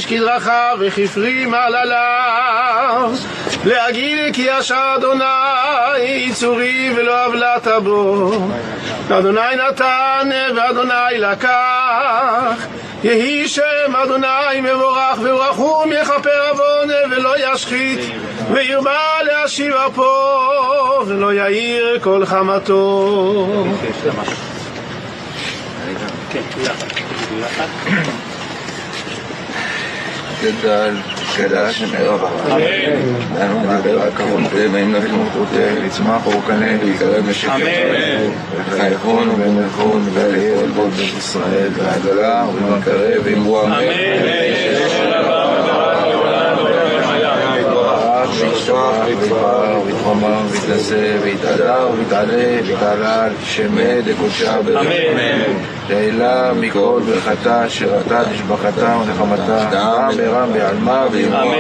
כדרכה וכפרי מעלליו, להגיד כי ישר אדוני צורי ולא עוולת בו. אדוני נתן ואדוני לקח, יהי שם אדוני מבורך ורחום, יכפר עוון ולא ישחית, וירבה להשיב אפו ולא יאיר כל חמתו. גדל, גדל שמרבה. אנו נדבר הכבוד, ואם נביא מלכותה, לצמח אורכנה, להיקרב לשקר. וחייכון ובמלכון, ולכל בית בית ישראל, והגלה ובמקרב, ואמרו אמן. וישתוח ויתפאר ויתרומם ויתנשא ויתהדר ויתעלה ויתעלל שמה דקודשה ברחמם לעילה מכל ברכתה אשר אתה תשבחתה ונחמתה גם ברם בעלמה ואמרו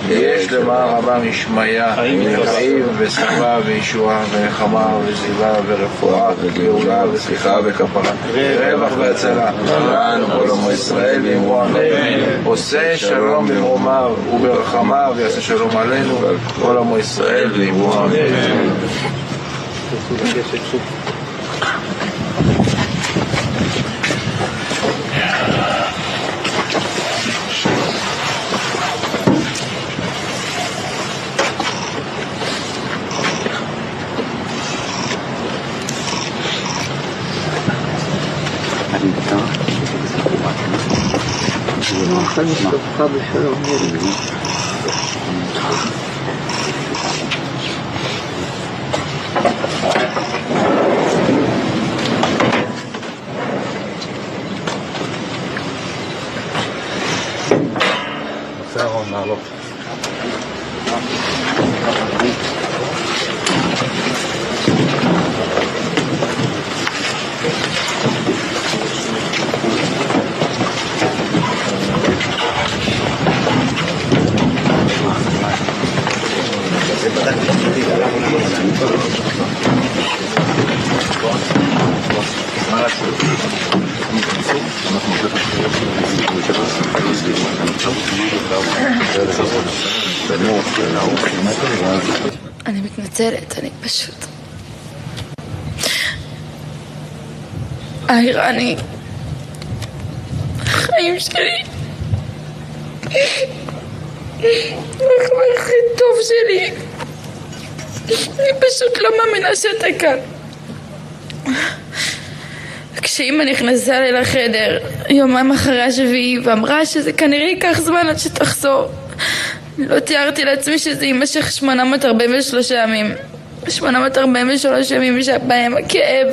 ויש למען רבה משמיה וחיים ושפה וישועה ונחמה וזיבה ורפואה וגאולה וסליחה וכפרה ורווח והצלה לנו כל עמו ישראל ואמרו אמן. עושה שלום במרומיו וברחמיו ויעשה שלום עלינו ועל כל עמו ישראל ואמרו אמן. מאחל משלומך בשלום ילד. צהרון מעלות. אני מתנצלת, אני פשוט האיראני החיים שלי החבר הכי טוב שלי, אני פשוט לא מאמינה שאתה כאן. כשאמא נכנסה לי לחדר יומיים אחרי השביעי ואמרה שזה כנראה ייקח זמן עד שתחזור, לא תיארתי לעצמי שזה יימשך 843 ימים. 843 ימים שבהם הכאב,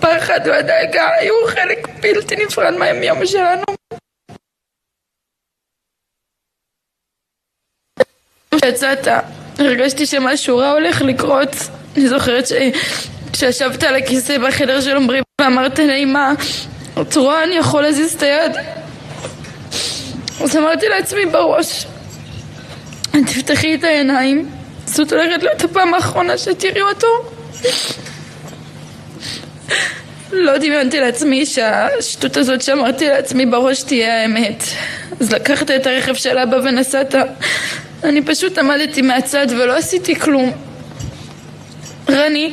פחד והדאגה היו חלק בלתי נפרד מהיום שלנו. כשיצאת הרגשתי שמשהו רע הולך לקרות. אני זוכרת כשישבת על הכיסא בחדר של עומרי ואמרת לאמא, את רואה, אני יכול להזיז את היד? אז אמרתי לעצמי בראש, תפתחי את העיניים, זאת הולכת להיות הפעם האחרונה שתראי אותו. לא דמיינתי לעצמי שהשטות הזאת שאמרתי לעצמי בראש תהיה האמת. אז לקחת את הרכב של אבא ונסעת. אני פשוט עמדתי מהצד ולא עשיתי כלום. רני,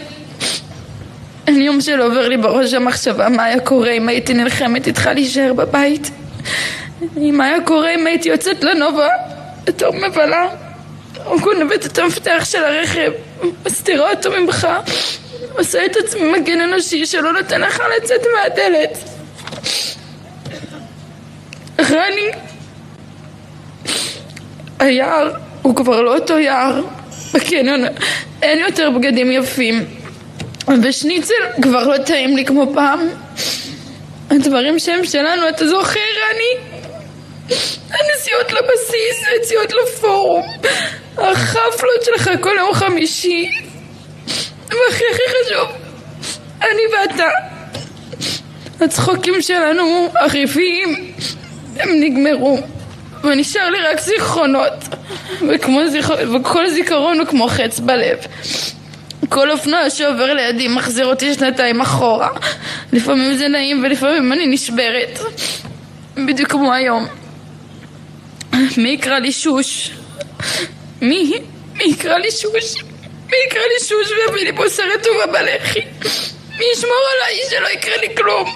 אין יום שלא עובר לי בראש המחשבה מה היה קורה אם הייתי נלחמת איתך להישאר בבית. מה היה קורה אם הייתי יוצאת לנובה בתור מבלה, או גונבת את המפתח של הרכב, מסתירה אותו ממך, עושה את עצמי מגן אנושי שלא נותן לך לצאת מהדלת. רני, היער הוא כבר לא אותו יער. בקניון אין יותר בגדים יפים, ושניצל כבר לא טעים לי כמו פעם. הדברים שהם שלנו, אתה זוכר רני? הנסיעות לבסיס, הנסיעות לפורום, החפלות שלך כל יום חמישי, והכי חשוב, אני ואתה. הצחוקים שלנו הריבים הם נגמרו ונשאר לי רק זיכרונות, וכל זיכרון הוא כמו חץ בלב. כל אופנוע שעובר לידי מחזיר אותי שנתיים אחורה. לפעמים זה נעים ולפעמים אני נשברת, בדיוק כמו היום. מי יקרא לי שוש? מי יקרא לי שוש? מי יקרא לי שוש ויביא לי בוסרת טובה בלחי? מי ישמור עליי שלא יקרה לי כלום?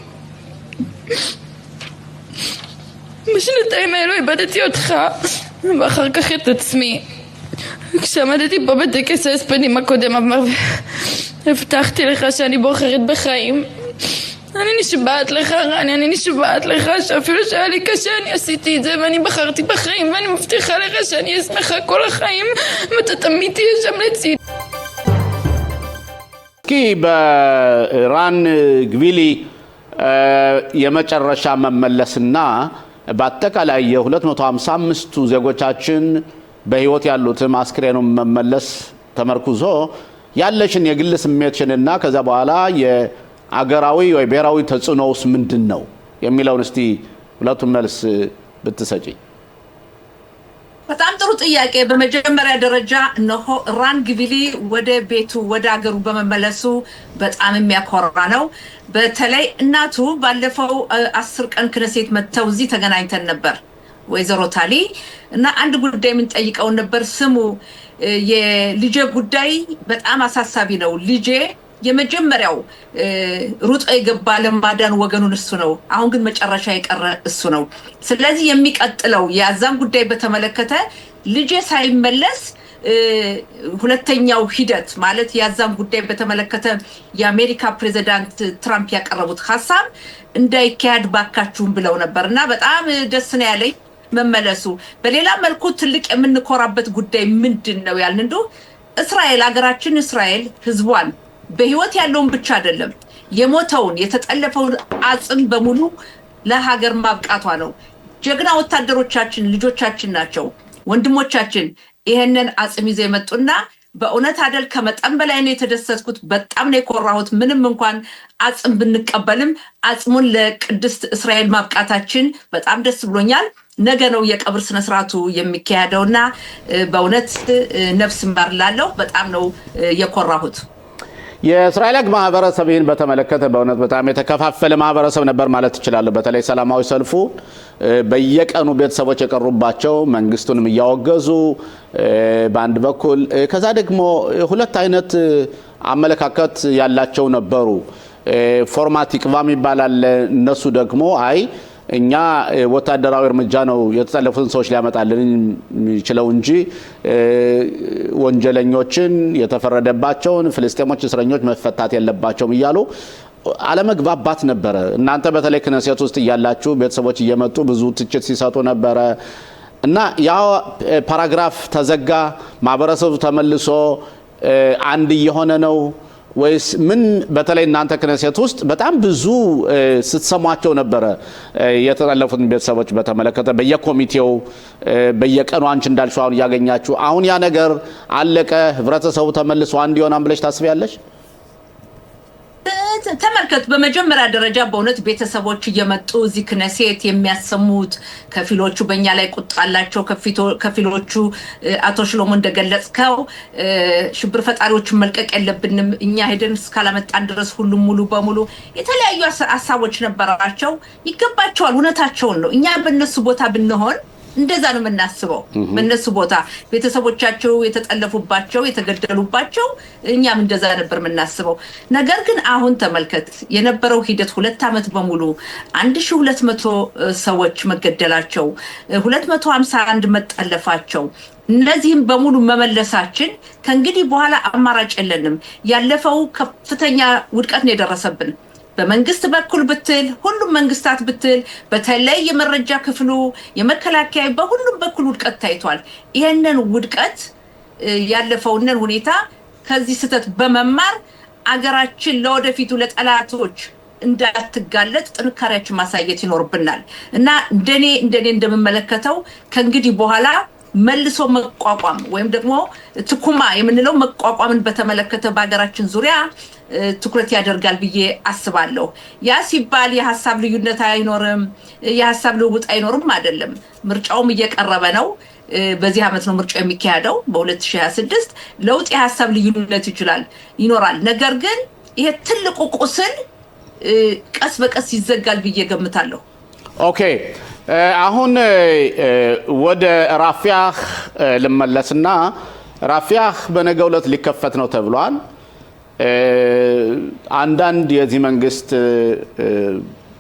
בשנתיים האלו איבדתי אותך ואחר כך את עצמי. כשעמדתי פה בטקס ההספדים הקודם הבטחתי לך שאני בוחרת בחיים. אני נשבעת לך רני, אני נשבעת לך שאפילו שהיה לי קשה אני עשיתי את זה ואני בחרתי בחיים ואני מבטיחה לך שאני אשמחה כל החיים ואתה תמיד תהיה שם לצידי. כי ברן גבילי የመጨረሻ መመለስና በአጠቃላይ የ255 ዜጎቻችን በህይወት ያሉት አስክሬኑን መመለስ ተመርኩዞ ያለሽን የግል ስሜትሽንና ከዛ በኋላ የአገራዊ ወይ ብሔራዊ ተጽዕኖውስ ምንድነው የሚለውን እስቲ ሁለቱም መልስ ብትሰጪ። በጣም ጥሩ ጥያቄ። በመጀመሪያ ደረጃ ነው ራን ግቪሊ ወደ ቤቱ ወደ አገሩ በመመለሱ በጣም የሚያኮራ ነው። በተለይ እናቱ ባለፈው 10 ቀን ክነሴት መተው እዚህ ተገናኝተን ነበር ወይዘሮ ታሊ እና አንድ ጉዳይ ምን ጠይቀው ነበር። ስሙ የልጄ ጉዳይ በጣም አሳሳቢ ነው። ልጄ የመጀመሪያው ሩጦ የገባ ለማዳን ወገኑን እሱ ነው። አሁን ግን መጨረሻ የቀረ እሱ ነው። ስለዚህ የሚቀጥለው ያዛን ጉዳይ በተመለከተ ልጄ ሳይመለስ ሁለተኛው ሂደት ማለት ያዛን ጉዳይ በተመለከተ የአሜሪካ ፕሬዝዳንት ትራምፕ ያቀረቡት ሐሳብ እንዳይካሄድ ባካችሁን ብለው ነበርና በጣም ደስ ነው ያለኝ መመለሱ። በሌላ መልኩ ትልቅ የምንኮራበት ጉዳይ ምንድነው ያልን እንደው እስራኤል ሀገራችን እስራኤል ህዝቧን በህይወት ያለውን ብቻ አይደለም የሞተውን የተጠለፈውን አጽም በሙሉ ለሀገር ማብቃቷ ነው። ጀግና ወታደሮቻችን ልጆቻችን ናቸው ወንድሞቻችን ይሄንን አጽም ይዘው የመጡና በእውነት አይደል ከመጠን በላይ ነው የተደሰትኩት። በጣም ነው የኮራሁት። ምንም እንኳን አጽም ብንቀበልም አጽሙን ለቅድስት እስራኤል ማብቃታችን በጣም ደስ ብሎኛል። ነገ ነው የቀብር ስነ ስርዓቱ የሚካሄደውና በእውነት ነፍስ ማርላለሁ። በጣም ነው የኮራሁት። የእስራኤል ማህበረሰብን በተመለከተ በእውነት በጣም የተከፋፈለ ማህበረሰብ ነበር ማለት ይችላል። በተለይ ሰላማዊ ሰልፉ በየቀኑ ቤተሰቦች የቀሩባቸው መንግስቱንም ያወገዙ በአንድ በኩል ከዛ ደግሞ ሁለት አይነት አመለካከት ያላቸው ነበሩ። ፎርማቲክ ቫም ይባላል። እነሱ ደግሞ አይ እኛ ወታደራዊ እርምጃ ነው የተጠለፉትን ሰዎች ሊያመጣልን ይችላል እንጂ ወንጀለኞችን የተፈረደባቸውን ፍልስጤሞች እስረኞች መፈታት የለባቸውም ይያሉ አለመግባባት ነበር። እናንተ በተለይ ክነሴት ውስጥ ያላችሁ ቤተሰቦች እየመጡ ብዙ ትችት ሲሰጡ ነበር እና ያ ፓራግራፍ ተዘጋ። ማህበረሰቡ ተመልሶ አንድ የሆነ ነው ወይስ ምን? በተለይ እናንተ ክነሴት ውስጥ በጣም ብዙ ስትሰሟቸው ነበር የተጠለፉትን ቤተሰቦች በተመለከተ በየኮሚቴው በየቀኑ አንቺ እንዳልሽው አሁን ያገኛችሁ አሁን ያ ነገር አለቀ ህብረተሰቡ ተመልሶ አንድ ይሆናል ብለሽ ታስቢያለሽ? ተመልከት በመጀመሪያ ደረጃ በእውነት ቤተሰቦች እየመጡ እዚህ ክነሴት የሚያሰሙት ከፊሎቹ በእኛ ላይ ቁጣላቸው ከፊሎቹ አቶ ሽሎሞ እንደገለጽከው ሽብር ፈጣሪዎችን መልቀቅ የለብንም እኛ ሄደን እስካላመጣን ድረስ ሁሉም ሙሉ በሙሉ የተለያዩ ሐሳቦች ነበራቸው። ይገባቸዋል፣ እውነታቸውን ነው። እኛ በእነሱ ቦታ ብንሆን እንደዛ ነው የምናስበው። በእነሱ ቦታ ቤተሰቦቻቸው የተጠለፉባቸው የተገደሉባቸው እኛም እንደዛ ነበር የምናስበው። ነገር ግን አሁን ተመልከት የነበረው ሂደት 2 አመት በሙሉ 1200 ሰዎች መገደላቸው 251 መጠለፋቸው እነዚህም በሙሉ መመለሳችን ከእንግዲህ በኋላ አማራጭ የለንም። ያለፈው ከፍተኛ ውድቀት ነው የደረሰብን። በመንግስት በኩል ብትል ሁሉም መንግስታት ብትል በተለይ የመረጃ ክፍሉ የመከላከያ በሁሉም በኩል ውድቀት ታይቷል። ይሄንን ውድቀት ያለፈውንን ሁኔታ ከዚህ ስህተት በመማር አገራችን ለወደፊቱ ለጠላቶች እንዳትጋለጥ ጥንካሬያችን ማሳየት ይኖርብናል እና እንደኔ እንደምመለከተው ከእንግዲህ በኋላ መልሶ መቋቋም ወይም ደግሞ ትኩማ የምንለው መቋቋምን በተመለከተ በአገራችን ዙሪያ ትኩረት ያደርጋል ብዬ አስባለሁ። ያ ሲባል የሐሳብ ልዩነት አይኖርም የሐሳብ ልውውጥ አይኖርም አይደለም። ምርጫውም እየቀረበ ነው። በዚህ አመት ነው ምርጫው የሚካሄደው በ2026 ለውጥ የሐሳብ ልዩነት ይኖራል። ነገር ግን ይሄ ትልቁ ቁስል ቀስ በቀስ ይዘጋል ብዬ ገምታለሁ። ኦኬ አሁን ወደ ራፊያህ ልመለስና ራፊያህ በነገው ዕለት ሊከፈት ነው ተብሏል። አንዳንድ የዚህ መንግስት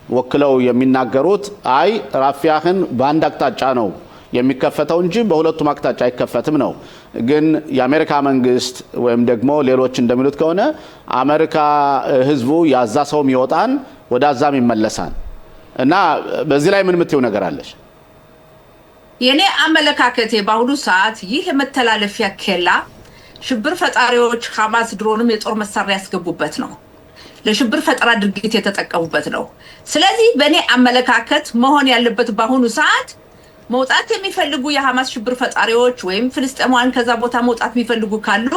ወክለው የሚናገሩት አይ ራፊያህን በአንድ አቅጣጫ ነው የሚከፈተው እንጂ በሁለቱም አቅጣጫ አይከፈትም ነው። ግን የአሜሪካ መንግስት ወይም ደግሞ ሌሎች እንደሚሉት ከሆነ አሜሪካ ህዝቡ ያዛ ሰውም ይወጣን ወደ አዛም ይመለሳል እና በዚህ ላይ ምን ምትዩ ነገር አለሽ? የኔ አመለካከቴ በአሁኑ ሰዓት ይህ የመተላለፊያ ኬላ ሽብር ፈጣሪዎች ሐማስ ድሮንም የጦር መሳሪያ ያስገቡበት ነው። ለሽብር ፈጠራ ድርጊት የተጠቀሙበት ነው። ስለዚህ በእኔ አመለካከት መሆን ያለበት በአሁኑ ሰዓት መውጣት የሚፈልጉ የሐማስ ሽብር ፈጣሪዎች ወይም ፍልስጤማውያን ከዛ ቦታ መውጣት የሚፈልጉ ካሉ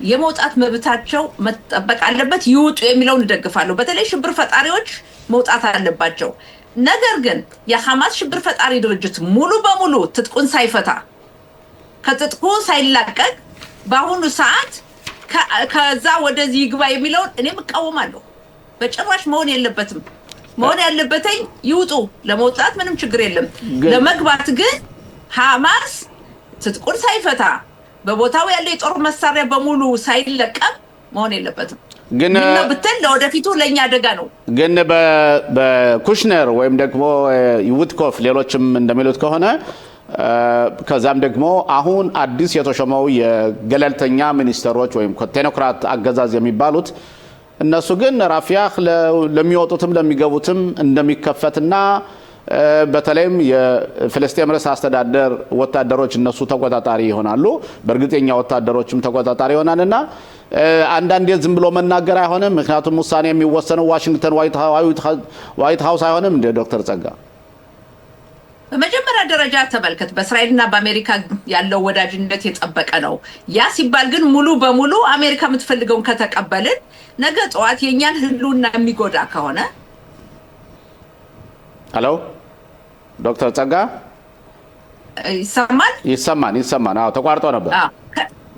የመውጣት መብታቸው መጠበቅ አለበት፣ ይውጡ የሚለውን እደግፋለሁ። በተለይ ሽብር ፈጣሪዎች መውጣት አለባቸው። ነገር ግን የሐማስ ሽብር ፈጣሪ ድርጅት ሙሉ በሙሉ ትጥቁን ሳይፈታ ከትጥቁ ሳይላቀቅ በአሁኑ ሰዓት ከዛ ወደዚህ ይግባ የሚለውን እኔም እቃወማለሁ። በጭራሽ መሆን የለበትም። መሆን ያለበትኝ ይውጡ። ለመውጣት ምንም ችግር የለም። ለመግባት ግን ሐማስ ትጥቁን ሳይፈታ በቦታው ያለ የጦር መሳሪያ በሙሉ ሳይለቀም መሆን የለበትም። ግን ብትል ለወደፊቱ ለኛ አደጋ ነው። ግን በኩሽነር ወይም ደግሞ ዊትኮፍ ሌሎችም እንደሚሉት ከሆነ ከዛም ደግሞ አሁን አዲስ የተሾመው የገለልተኛ ሚኒስትሮች ወይም ቴክኖክራት አገዛዝ የሚባሉት እነሱ ግን ራፊያህ ለሚወጡትም ለሚገቡትም እንደሚከፈትና በተለይም የፍልስጤም ርዕሰ አስተዳደር ወታደሮች እነሱ ተቆጣጣሪ ይሆናሉ። በእርግጠኛ ወታደሮችም ተቆጣጣሪ ይሆናልና አንዳንዴ ዝም ብሎ መናገር አይሆንም። ምክንያቱም ውሳኔ የሚወሰነው ዋሽንግተን ዋይት ሃውስ አይሆንም እንደ ዶክተር ጸጋ። በመጀመሪያ ደረጃ ተመልከት፣ በእስራኤልና በአሜሪካ ያለው ወዳጅነት የጠበቀ ነው። ያ ሲባል ግን ሙሉ በሙሉ አሜሪካ የምትፈልገውን ከተቀበልን ነገ ጠዋት የኛን ህልውና የሚጎዳ ከሆነ ሄሎ ዶክተር ጸጋ ይሰማል? አዎ ተቋርጦ ነበር።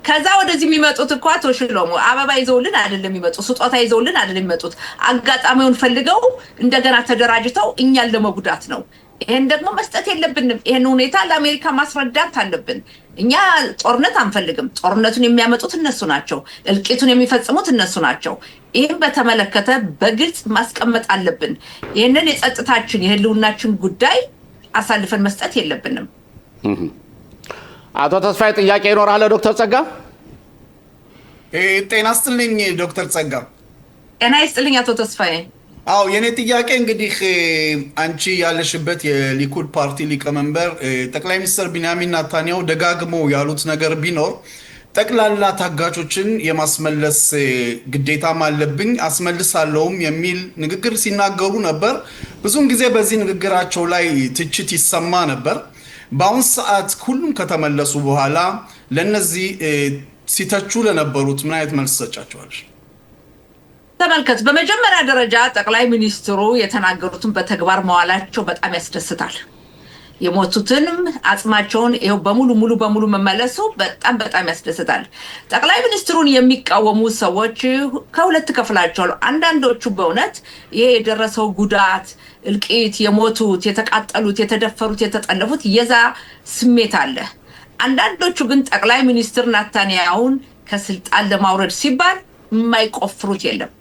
ከዛ ወደዚህ የሚመጡት እኮ አቶ ሽሎሞ አበባ ይዘውልን አይደለም የሚመጡት፣ ስጦታ ይዘውልን አይደለም የሚመጡት። አጋጣሚውን ፈልገው እንደገና ተደራጅተው እኛን ለመጉዳት ነው። ይሄን ደግሞ መስጠት የለብንም። ይሄን ሁኔታ ለአሜሪካ ማስረዳት አለብን። እኛ ጦርነት አንፈልግም። ጦርነቱን የሚያመጡት እነሱ ናቸው። እልቂቱን የሚፈጽሙት እነሱ ናቸው። ይህን በተመለከተ በግልጽ ማስቀመጥ አለብን። ይህንን የጸጥታችን የህልውናችን ጉዳይ አሳልፈን መስጠት የለብንም። አቶ ተስፋዬ ጥያቄ ይኖራል? ዶክተር ጸጋ ጤና ይስጥልኝ። ዶክተር ጸጋ ጤና ይስጥልኝ አቶ ተስፋዬ። አዎ የኔ ጥያቄ እንግዲህ አንቺ ያለሽበት የሊኩድ ፓርቲ ሊቀመንበር ጠቅላይ ሚኒስትር ቢንያሚን ኔታንያሁ ደጋግመው ያሉት ነገር ቢኖር ጠቅላላ ታጋቾችን የማስመለስ ግዴታም አለብኝ አስመልሳለሁም የሚል ንግግር ሲናገሩ ነበር። ብዙውን ጊዜ በዚህ ንግግራቸው ላይ ትችት ይሰማ ነበር። በአሁን ሰዓት ሁሉም ከተመለሱ በኋላ ለነዚህ ሲተቹ ለነበሩት ምን አይነት መልስ ሰጫቸዋለሽ? ተመልከት፣ በመጀመሪያ ደረጃ ጠቅላይ ሚኒስትሩ የተናገሩትን በተግባር መዋላቸው በጣም ያስደስታል። የሞቱትንም አጽማቸውን ይኸው ሙሉ በሙሉ መመለሱ በጣም ያስደስታል። ጠቅላይ ሚኒስትሩን የሚቃወሙ ሰዎች ከሁለት ከፍላቸዋል። አንዳንዶቹ በእውነት ይሄ የደረሰው ጉዳት፣ እልቂት፣ የሞቱት፣ የተቃጠሉት፣ የተደፈሩት፣ የተጠለፉት የዛ ስሜት አለ። አንዳንዶቹ ግን ጠቅላይ ሚኒስትር ኔታንያሁን ከስልጣን ለማውረድ ሲባል የማይቆፍሩት የለም።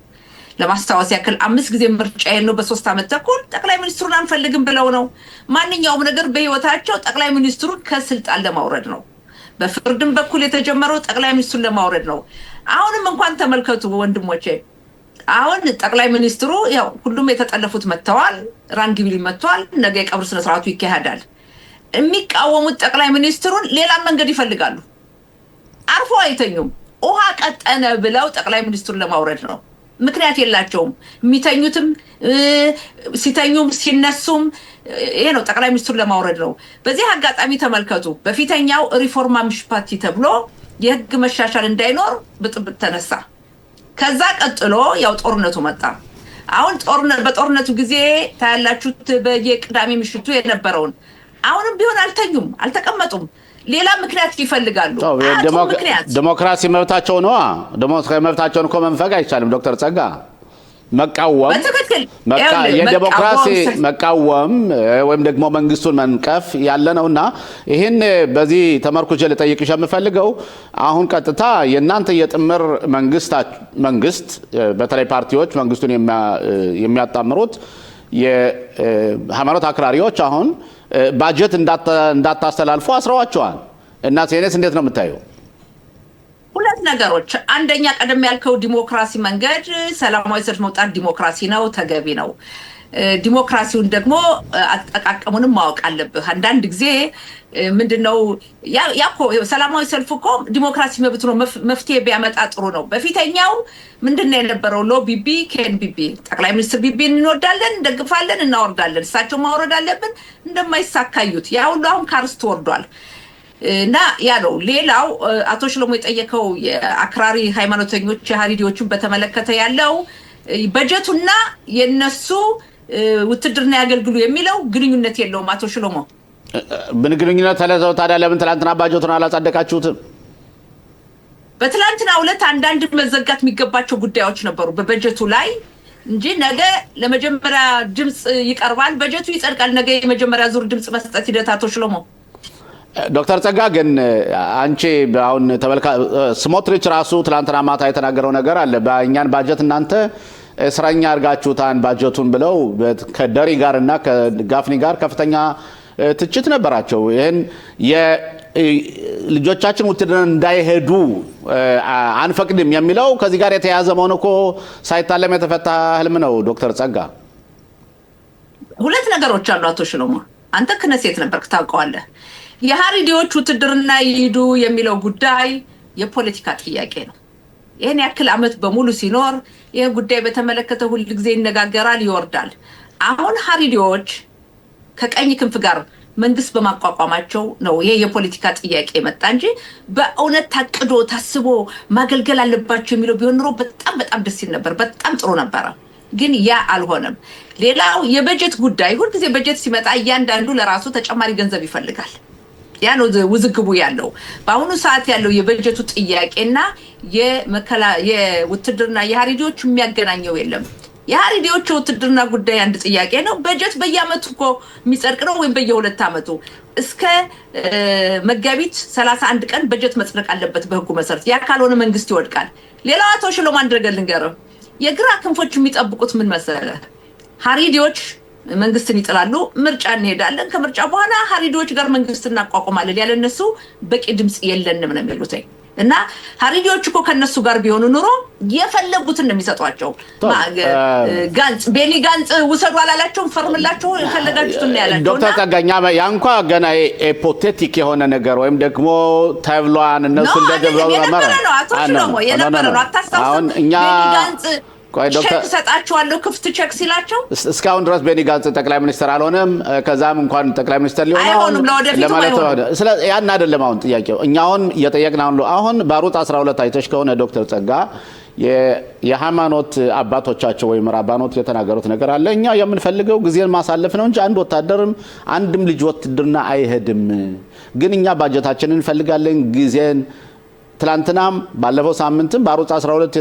ለማስታወስ ያክል 5 ጊዜ ምርጫ ነው በ3 ዓመት ተኩል ጠቅላይ ሚኒስትሩን አንፈልግም ብለው ነው። ማንኛውም ነገር በህይወታቸው ጠቅላይ ሚኒስትሩን ከስልጣን ለማውረድ ነው። በፍርድም በኩል የተጀመረው ጠቅላይ ሚኒስትሩን ለማውረድ ነው። አሁንም እንኳን ተመልከቱ ወንድሞቼ፣ አሁን ጠቅላይ ሚኒስትሩ ያው ሁሉም የተጠለፉት መጥተዋል፣ ራንግቢል መጥተዋል። ነገ የቀብር ስነ ስርዓቱ ይካሄዳል። የሚቃወሙት ጠቅላይ ሚኒስትሩን ሌላ መንገድ ይፈልጋሉ። አርፎ አይተኙም። ውሃ ቀጠነ ብለው ጠቅላይ ሚኒስትሩን ለማውረድ ነው። ምክንያት የላቸውም። የሚተኙትም ሲተኙም ሲነሱም ይሄ ነው፣ ጠቅላይ ሚኒስትሩን ለማውረድ ነው። በዚህ አጋጣሚ ተመልከቱ፣ በፊተኛው ሪፎርማ ምሽፓቲ ተብሎ የህግ መሻሻል እንዳይኖር ብጥብጥ ተነሳ። ከዛ ቀጥሎ ያው ጦርነቱ መጣ። አሁን በጦርነቱ ጊዜ ታያላችሁት በየቅዳሜ ምሽቱ የነበረውን። አሁንም ቢሆን አልተኙም፣ አልተቀመጡም። ሌላ ምክንያት ይፈልጋሉ። ዲሞክራሲ መብታቸው ነው። ዲሞክራሲ መብታቸውን እኮ መንፈግ አይቻልም። ዶክተር ጸጋ መቃወም የዲሞክራሲ መቃወም ወይም ደግሞ መንግስቱን መንቀፍ ያለ ነውና ይሄን በዚህ ተመርኩዤ ልጠይቅሽ የምፈልገው አሁን ቀጥታ የእናንተ የጥምር መንግስት በተለይ ፓርቲዎች መንግስቱን የሚያጣምሩት የሃይማኖት አክራሪዎች አሁን ባጀት እንዳታስተላልፉ አስረዋቸዋል እና ሴኔስ እንዴት ነው የምታየው? ሁለት ነገሮች፣ አንደኛ ቀደም ያልከው ዲሞክራሲ መንገድ ሰላማዊ ሰልፍ መውጣት ዲሞክራሲ ነው፣ ተገቢ ነው። ዲሞክራሲውን ደግሞ አጠቃቀሙንም ማወቅ አለብህ። አንዳንድ ጊዜ ምንድነው ያኮ ሰላማዊ ሰልፍ እኮ ዲሞክራሲ መብት ነው፣ መፍትሄ ቢያመጣ ጥሩ ነው። በፊተኛው ምንድነው የነበረው? ሎ ቢቢ ኬን ቢቢ፣ ጠቅላይ ሚኒስትር ቢቢን እንወዳለን፣ እንደግፋለን፣ እናወርዳለን፣ እሳቸው ማውረድ አለብን፣ እንደማይሳካዩት ያ ሁሉ አሁን ካርስት ወርዷል። እና ያ ነው። ሌላው አቶ ሽሎሞ የጠየቀው የአክራሪ ሃይማኖተኞች የሃሪዲዎችን በተመለከተ ያለው በጀቱና የነሱ ውትድርና ያገልግሉ የሚለው ግንኙነት የለውም። አቶ ሽሎሞ ምን ግንኙነት አለው ታዲያ? ለምን ትላንትና ባጀቱን አላጸደቃችሁትም? በትላንትና ዕለት አንዳንድ መዘጋት የሚገባቸው ጉዳዮች ነበሩ በበጀቱ ላይ እንጂ ነገ ለመጀመሪያ ድምጽ ይቀርባል፣ በጀቱ ይጸድቃል። ነገ የመጀመሪያ ዙር ድምጽ መስጠት ሂደት አቶ ሽሎሞ ዶክተር ጸጋ ግን አንቺ አሁን ስሞትሪች ራሱ ትላንትና ማታ የተናገረው ነገር አለ። በእኛን ባጀት እናንተ እስረኛ አድርጋችሁታን ባጀቱን ብለው ከደሪ ጋር እና ከጋፍኒ ጋር ከፍተኛ ትችት ነበራቸው። ይህን የልጆቻችን ውትድርና እንዳይሄዱ አንፈቅድም የሚለው ከዚህ ጋር የተያያዘ መሆኑ እኮ ሳይታለም የተፈታ ህልም ነው። ዶክተር ጸጋ ሁለት ነገሮች አሉ። አቶ ሽሎሞ አንተ ክነሴት ነበርክ ታውቀዋለህ። የሃሪዲዎች ውትድርና ይሄዱ የሚለው ጉዳይ የፖለቲካ ጥያቄ ነው። ይሄን ያክል አመት በሙሉ ሲኖር ይሄ ጉዳይ በተመለከተ ሁሉ ጊዜ ይነጋገራል፣ ይወርዳል። አሁን ሃሪዲዎች ከቀኝ ክንፍ ጋር መንግስት በማቋቋማቸው ነው ይሄ የፖለቲካ ጥያቄ መጣ እንጂ በእውነት ታቅዶ ታስቦ ማገልገል አለባቸው የሚለው ቢሆን ኖሮ በጣም ደስ ይል ነበር፣ በጣም ጥሩ ነበር። ግን ያ አልሆነም። ሌላው የበጀት ጉዳይ ሁልጊዜ በጀት ሲመጣ እያንዳንዱ ለራሱ ተጨማሪ ገንዘብ ይፈልጋል። ያ ነው ውዝግቡ ያለው። በአሁኑ ሰዓት ያለው የበጀቱ ጥያቄና የውትድርና የሃሪዲዎች የሚያገናኘው የለም። የሃሪዲዎች ውትድርና ጉዳይ አንድ ጥያቄ ነው። በጀት በየአመቱ እኮ የሚጸድቅ ነው ወይም በየሁለት አመቱ እስከ መጋቢት 31 ቀን በጀት መጽደቅ አለበት በህጉ መሰረት። ያ ካልሆነ መንግስት ይወድቃል። ሌላው አቶ ሽሎሞ አንድ ነገር ልንገርህ። የግራ ክንፎች የሚጠብቁት ምን መሰለህ? ሃሪዲዎች መንግስትን ይጥላሉ፣ ምርጫ እንሄዳለን፣ ከምርጫ በኋላ ሃሪዲዎች ጋር መንግስት እናቋቁማለን፣ ያለነሱ በቂ ድምጽ የለንም ነው የሚሉት። እና ሃሪዲዎች እኮ ከነሱ ጋር ቢሆኑ ኑሮ የፈለጉትን ነው የሚሰጧቸው። ቤኒ ጋንጽ ውሰዱ አላላቸውም፣ ፈርምላቸው የፈለጋችሁትን ነው ያላቸው። ዶክተር ጸጋኛ ያ እንኳ ገና ኤፖቴቲክ የሆነ ነገር ወይም ደግሞ ተብሏን እነሱ እንደደብረው የነበረ ነው። አቶ ሽሎሞ የነበረ ነው። አታስታውሱም? ቤኒ ጋንጽ ቼክ ሰጣቸዋለሁ ክፍት ቼክ ሲላቸው እስካሁን ድረስ ቤኒ ጋንጽ ጠቅላይ ሚኒስትር አልሆነም። ከዛም እንኳን ጠቅላይ ሚኒስትር ሊሆን ያን አይደለም አሁን ጥያቄው። እኛ አሁን እየጠየቅን አሁን ባሩት 12 አይተሽ ከሆነ ዶክተር ጸጋ የሃይማኖት አባቶቻቸው ወይም ራባኖት የተናገሩት ነገር አለ። እኛ የምንፈልገው ጊዜን ማሳለፍ ነው እንጂ አንድ ወታደርም አንድም ልጅ ውትድርና አይሄድም። ግን እኛ ባጀታችንን እንፈልጋለን ጊዜን። ትላንትናም ባለፈው ሳምንትም ባሩት 12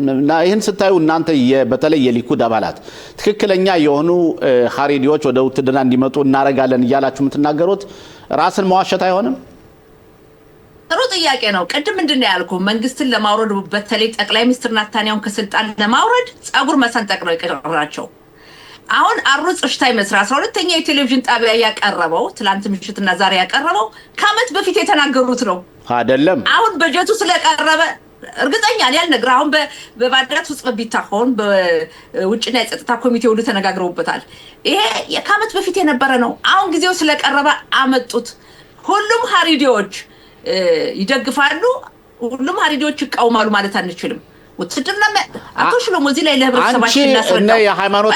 እና ይህን ስታዩ እናንተ በተለይ የሊኩድ አባላት ትክክለኛ የሆኑ ሃሪዲዎች ወደ ውትድርና እንዲመጡ እናረጋለን እያላችሁ የምትናገሩት ራስን መዋሸት አይሆንም? ጥሩ ጥያቄ ነው። ቅድም ምንድነው ያልኩህ? መንግስትን ለማውረድ በተለይ ጠቅላይ ሚኒስትር ናታንያሁን ከስልጣን ለማውረድ ጸጉር መሰንጠቅ ነው የቀራቸው። አሁን አሩጽ ሽታይ መስራ 12ኛ የቴሌቪዥን ጣቢያ ያቀረበው ትላንት ምሽትና ዛሬ ያቀረበው ከአመት በፊት የተናገሩት ነው አይደለም። አሁን በጀቱ ስለቀረበ እርግጠኛ ነኝ ያልነግር አሁን በባድራት ውስጥ ቢታሆን በውጭና የጸጥታ ኮሚቴ ሁሉ ተነጋግረውበታል። ይሄ ከአመት በፊት የነበረ ነው። አሁን ጊዜው ስለቀረበ አመጡት። ሁሉም ሃሪዲዎች ይደግፋሉ፣ ሁሉም ሃሪዲዎች ይቃወማሉ ማለት አንችልም። ውትድርና አቶ ሽሎሞ እዚህ ላይ ለህብረተሰባችን እናስረዳው። የሃይማኖት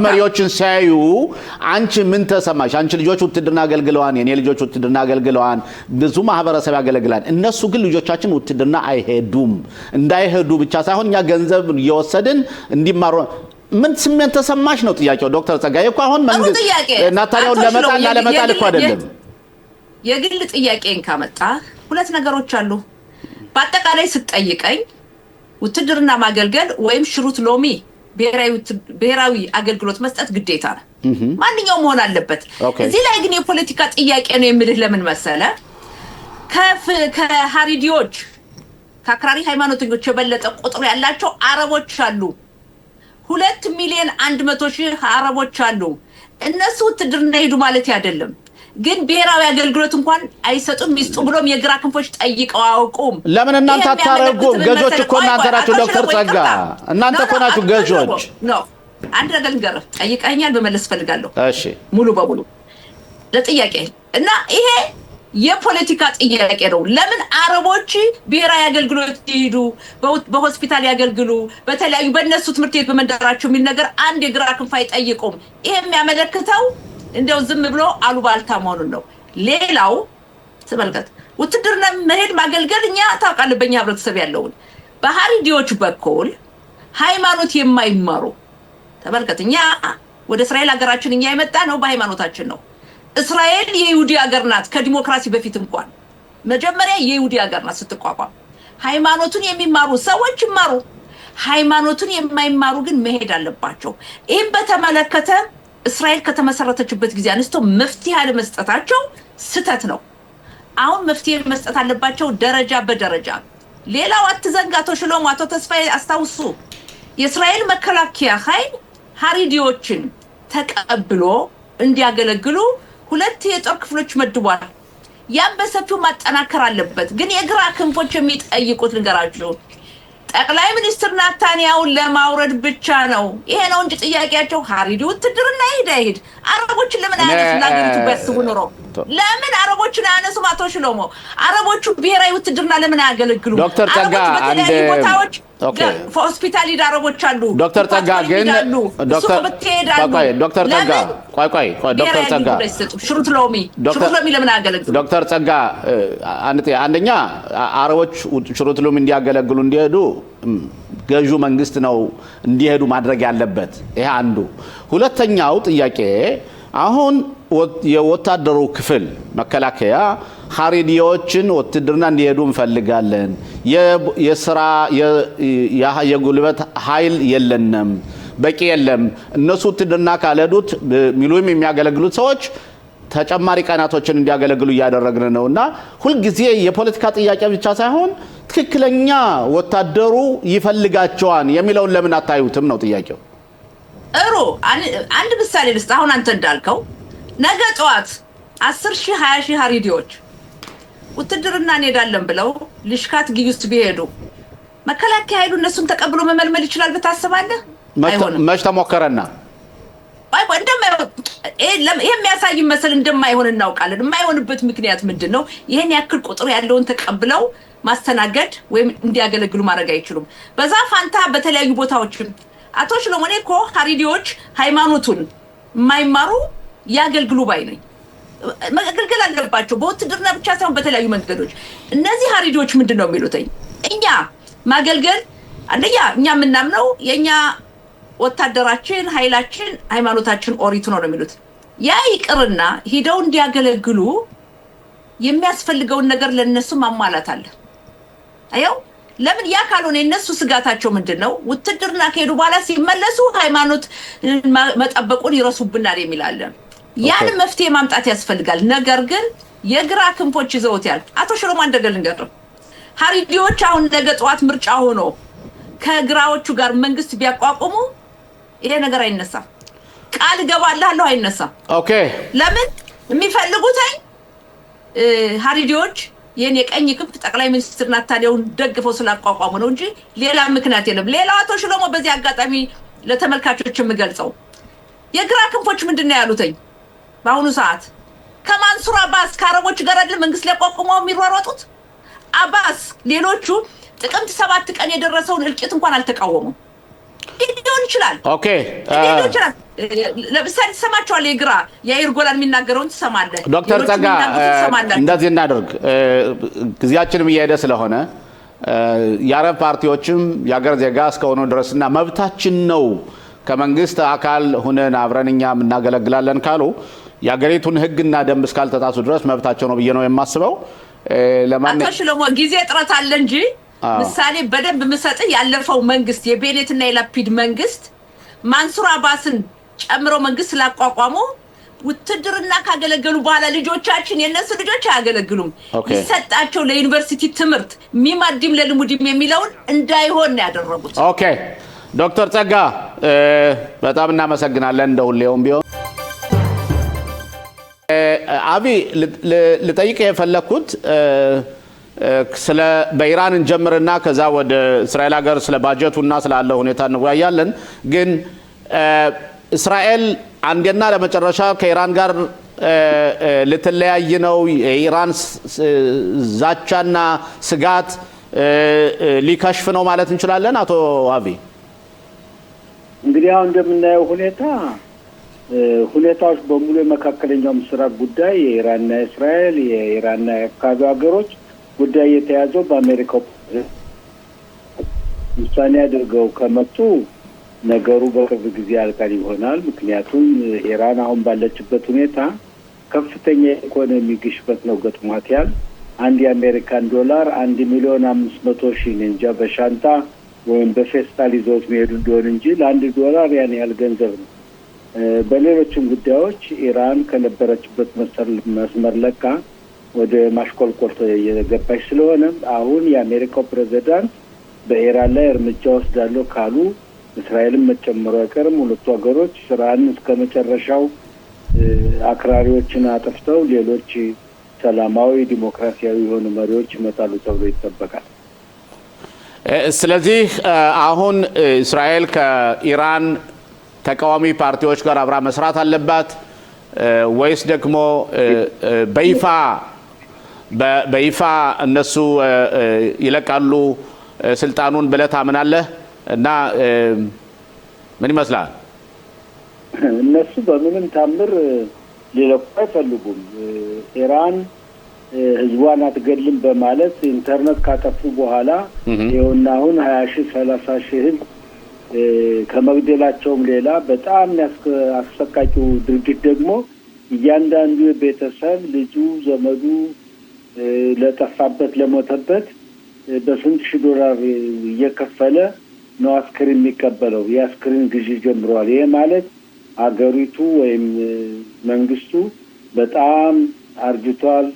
መሪዎችን ሲያዩ አንቺ ምን ተሰማሽ? አንቺ ልጆች ውትድርና አገልግለዋን፣ የኔ ልጆች ውትድርና አገልግለዋን፣ ብዙ ማህበረሰብ ያገለግላል። እነሱ ግን ልጆቻችን ውትድርና አይሄዱም። እንዳይሄዱ ብቻ ሳይሆን እኛ ገንዘብ እየወሰድን እንዲማሩ ምን ስሜት ተሰማሽ ነው ጥያቄው። ዶክተር ጸጋዬ እኮ አሁን መንግስት ናታንያሁን ለመጣል ለመጣል እኮ አይደለም። የግል ጥያቄን ካመጣ ሁለት ነገሮች አሉ። በአጠቃላይ ስትጠይቀኝ ውትድርና ማገልገል ወይም ሽሩት ሎሚ ብሔራዊ አገልግሎት መስጠት ግዴታ ነው። ማንኛውም መሆን አለበት። እዚህ ላይ ግን የፖለቲካ ጥያቄ ነው የምልህ ለምን መሰለ ከሃሪዲዎች ከአክራሪ ሃይማኖተኞች የበለጠ ቁጥር ያላቸው አረቦች አሉ። 2,100,000 አረቦች አሉ። እነሱ ውትድርና ሄዱ ማለት አይደለም። ግን ብሔራዊ አገልግሎት እንኳን አይሰጡም። ሚስጡ ብሎም የግራ ክንፎች ጠይቀው አውቁም። ለምን እናንተ አታረጉም? ገጆች እኮ እናንተ ናችሁ ዶክተር ጸጋ፣ እናንተ እኮ ናችሁ ገጆች። አንድ ነገር ልንገርህ፣ ጠይቀኛል በመለስ ፈልጋለሁ። እሺ ሙሉ በሙሉ ለጥያቄ እና ይሄ የፖለቲካ ጥያቄ ነው። ለምን አረቦች ብሔራዊ አገልግሎት ይሄዱ፣ በሆስፒታል ያገልግሉ፣ በተለያዩ በእነሱ ትምህርት ቤት በመንደራቸው የሚል ነገር አንድ የግራ ክንፍ አይጠይቁም። ይሄ የሚያመለክተው እንደው ዝም ብሎ አሉባልታ መሆኑን ነው። ሌላው ተመልከት፣ ውትድርና መሄድ ማገልገል እኛ ታውቃለህ፣ በእኛ ህብረተሰብ ያለውን በሃሪዲዎች በኩል ሃይማኖት የማይማሩ ተመልከት። እኛ ወደ እስራኤል ሀገራችን እኛ የመጣ ነው በሃይማኖታችን ነው። እስራኤል የይሁዲ ሀገር ናት። ከዲሞክራሲ በፊት እንኳን መጀመሪያ የይሁዲ ሀገር ናት ስትቋቋም። ሃይማኖቱን የሚማሩ ሰዎች ይማሩ፣ ሃይማኖቱን የማይማሩ ግን መሄድ አለባቸው። ይህም በተመለከተ እስራኤል ከተመሰረተችበት ጊዜ አንስቶ መፍትሄ አለመስጠታቸው ስተት ነው። አሁን መፍትሄ መስጠት አለባቸው ደረጃ በደረጃ። ሌላው አትዘንጋ፣ አቶ ሽሎሞ፣ አቶ ተስፋዬ አስታውሱ፣ የእስራኤል መከላከያ ኃይል ሃሪዲዎችን ተቀብሎ እንዲያገለግሉ 2 የጦር ክፍሎች መድቧል። ያም በሰፊው ማጠናከር አለበት። ግን የግራ ክንፎች የሚጠይቁት ልንገራችሁ፣ ጠቅላይ ሚኒስትር ናታንያሁን ለማውረድ ብቻ ነው። ይሄ ነው እንጂ ጥያቄያቸው ሃሪዲ ውትድርና ይሄድ አረቦችን ለምን አያነሱም? ለአገሪቱ ቢያስቡ ኖሮ ለምን አረቦችን አያነሱም? አቶ ሽሎሞ፣ አረቦቹ ብሔራዊ ውትድርና ለምን አያገለግሉም? ዶክተር ጸጋ አንድ ቦታዎች ሆስፒታል አረቦች አሉ። ዶክተር ጸጋ ግን ዶክተር ጸጋ ቆይ ዶክተር ጸጋ ሽሩት ሎሚ ለምን አያገለግሉም? ዶክተር ጸጋ አንደኛ አረቦች ሽሩት ሎሚ እንዲያገለግሉ እንዲሄዱ ገዢው መንግስት ነው እንዲሄዱ ማድረግ ያለበት። ይሄ አንዱ። ሁለተኛው ጥያቄ አሁን የወታደሩ ክፍል መከላከያ ሃሪዲዎችን ውትድርና እንዲሄዱ እንፈልጋለን፣ የስራ የጉልበት ኃይል የለንም፣ በቂ የለም፣ እነሱ ውትድርና ካልሄዱት ሚሊዮን የሚያገለግሉት ሰዎች ተጨማሪ ቀናቶችን እንዲያገለግሉ እያደረግን ነውና ሁልጊዜ የፖለቲካ ጥያቄ ብቻ ሳይሆን ትክክለኛ ወታደሩ ይፈልጋቸዋል የሚለውን ለምን አታዩትም ነው ጥያቄው። አንድ ምሳሌ ልስጥ። አሁን አንተ እንዳልከው ነገ ጠዋት 10,000 20,000 ሃሪዲዎች ውትድርና እንሄዳለን ብለው ልሽካት ግይ ውስጥ ቢሄዱ መከላከያ ኃይሉ እነሱን ተቀብሎ መመልመል ይችላል ብታስባለህ? መች ተሞከረና ይሄ የሚያሳይ መሰል እንደማይሆን እናውቃለን። የማይሆንበት ምክንያት ምንድን ነው? ይሄን ያክል ቁጥር ያለውን ተቀብለው ማስተናገድ ወይም እንዲያገለግሉ ማድረግ አይችሉም። በዛ ፋንታ በተለያዩ ቦታዎችም አቶ ሽሎሞ እኮ ሃሪዲዎች ሃይማኖቱን የማይማሩ ያገልግሉ ባይ ነኝ። መገልገል አለባቸው በውትድርና ብቻ ሳይሆን በተለያዩ መንገዶች። እነዚህ ሃሪዲዎች ምንድን ነው የሚሉት? እኛ ማገልገል አንደኛ እኛ የምናምነው የኛ ወታደራችን ኃይላችን ሃይማኖታችን ኦሪቱ ነው የሚሉት። ያ ይቅርና ሄደው እንዲያገለግሉ የሚያስፈልገውን ነገር ለነሱ ማሟላት አለ። አየው ለምን ያ ካልሆነ የነሱ ስጋታቸው ምንድነው? ውትድርና ከሄዱ በኋላ ሲመለሱ ሃይማኖት መጠበቁን ይረሱብናል የሚላል። ያን መፍትሄ ማምጣት ያስፈልጋል። ነገር ግን የግራ ክንፎች ይዘውት ያል አቶ ሽሎሞ እንደገል እንገር ሃሪዲዎች አሁን ነገ ጠዋት ምርጫ ሆኖ ከግራዎቹ ጋር መንግስት ቢያቋቁሙ ይሄ ነገር አይነሳም። ቃል ገባላለሁ አይነሳም። ኦኬ ለምን የሚፈልጉት ሃሪዲዎች የኔ ቀኝ ክንፍ ጠቅላይ ሚኒስትር ናታንያሁን ደግፈው ስላቋቋሙ ነው እንጂ ሌላ ምክንያት የለም። ሌላው አቶ ሽሎሞ በዚህ አጋጣሚ ለተመልካቾች የምገልጸው የግራ ክንፎች ምንድነው ያሉትኝ በአሁኑ ሰዓት ከማንሱር አባስ ከአረቦች ጋር አይደል መንግስት ሊያቋቁመው የሚሯሯጡት? አባስ ሌሎቹ ጥቅምት 7 ቀን የደረሰውን እልቂት እንኳን አልተቃወሙም። ሊሆን ይችላል። ኦኬ ለምሳሌ ትሰማቸዋለህ። የግራ የአይር ጎላን የሚናገረውን ትሰማለህ። ዶክተር ጸጋ እንደዚህ እናድርግ፣ ጊዜያችንም እየሄደ ስለሆነ የአረብ ፓርቲዎችም የአገር ዜጋ እስከሆኑ ድረስና መብታችን ነው ከመንግስት አካል ሆነን አብረን እኛም እናገለግላለን ካሉ የአገሪቱን ህግና ደንብ እስካልተጣሱ ድረስ መብታቸው ነው ብዬ ነው የማስበው። አቶ ሽሎሞ ጊዜ ጥረት አለ እንጂ ምሳሌ በደንብ መሰጠ ያለፈው መንግስት የቤኔትና የላፒድ መንግስት ማንሱር አባስን ጨምሮ መንግስት ላቋቋሙ ውትድርና ካገለገሉ በኋላ ልጆቻችን የነሱ ልጆች አያገለግሉም ይሰጣቸው ለዩኒቨርሲቲ ትምህርት ሚማዲም ለልሙዲም የሚለውን እንዳይሆን ያደረጉት። ኦኬ ዶክተር ጸጋ በጣም እናመሰግናለን። እንደሁሌውም ቢሆን አቢ ልጠይቅ የፈለኩት ስለ በኢራን እንጀምርና ከዛ ወደ እስራኤል ሀገር ስለ ባጀቱና ስላለው ሁኔታ እንወያያለን። ግን እስራኤል አንዴና ለመጨረሻ ከኢራን ጋር ልትለያይ ነው። የኢራን ዛቻና ስጋት ሊከሽፍ ነው ማለት እንችላለን። አቶ አቢ እንግዲህ አሁን እንደምናየው ሁኔታዎች በሙሉ የመካከለኛው ምስራቅ ጉዳይ የኢራንና እስራኤል የኢራንና የአካባቢ ሀገሮች ጉዳይ የተያዘው በአሜሪካው ውሳኔ አድርገው ከመጡ ነገሩ በቅርብ ጊዜ ያልቃል ይሆናል። ምክንያቱም ኢራን አሁን ባለችበት ሁኔታ ከፍተኛ ኢኮኖሚ ግሽበት ነው ገጥሟት ያል አንድ የአሜሪካን ዶላር 1,500,000 እንጃ በሻንጣ ወይም በፌስታል ይዘውት መሄዱ እንደሆነ እንጂ ለአንድ ዶላር ያን ያህል ገንዘብ ነው። በሌሎችም ጉዳዮች ኢራን ከነበረችበት መስመር ለቃ ወደ ማሽቆልቆል እየገባች ስለሆነ አሁን የአሜሪካው ፕሬዝዳንት በኢራን ላይ እርምጃ ወስዳለሁ ካሉ እስራኤልን መጨመሩ አይቀርም። ሁለቱ ሀገሮች ስራን እስከ መጨረሻው አክራሪዎችን አጥፍተው ሌሎች ሰላማዊ ዲሞክራሲያዊ የሆኑ መሪዎች ይመጣሉ ተብሎ ይጠበቃል። ስለዚህ አሁን እስራኤል ከኢራን ተቃዋሚ ፓርቲዎች ጋር አብራ መስራት አለባት ወይስ ደግሞ በይፋ እነሱ ይለቃሉ ስልጣኑን ብለህ ታምናለህ? እና ምን ይመስላል? እነሱ በምንም ታምር ሊለቁ አይፈልጉም። ኢራን ህዝቧን አትገድልም በማለት ኢንተርኔት ካጠፉ በኋላ ይኸውና አሁን 20,000 30,000 ህዝብ ከመግደላቸውም ሌላ በጣም አሰቃቂው ድርጊት ደግሞ እያንዳንዱ ቤተሰብ ልጁ ዘመዱ ለጠፋበት ለሞተበት በስንት ሺህ ዶላር እየከፈለ ነው አስክሬን የሚቀበለው። የአስክሬን ግዢ ጀምሯል። ይሄ ማለት አገሪቱ ወይም መንግስቱ በጣም አርጅቷል፣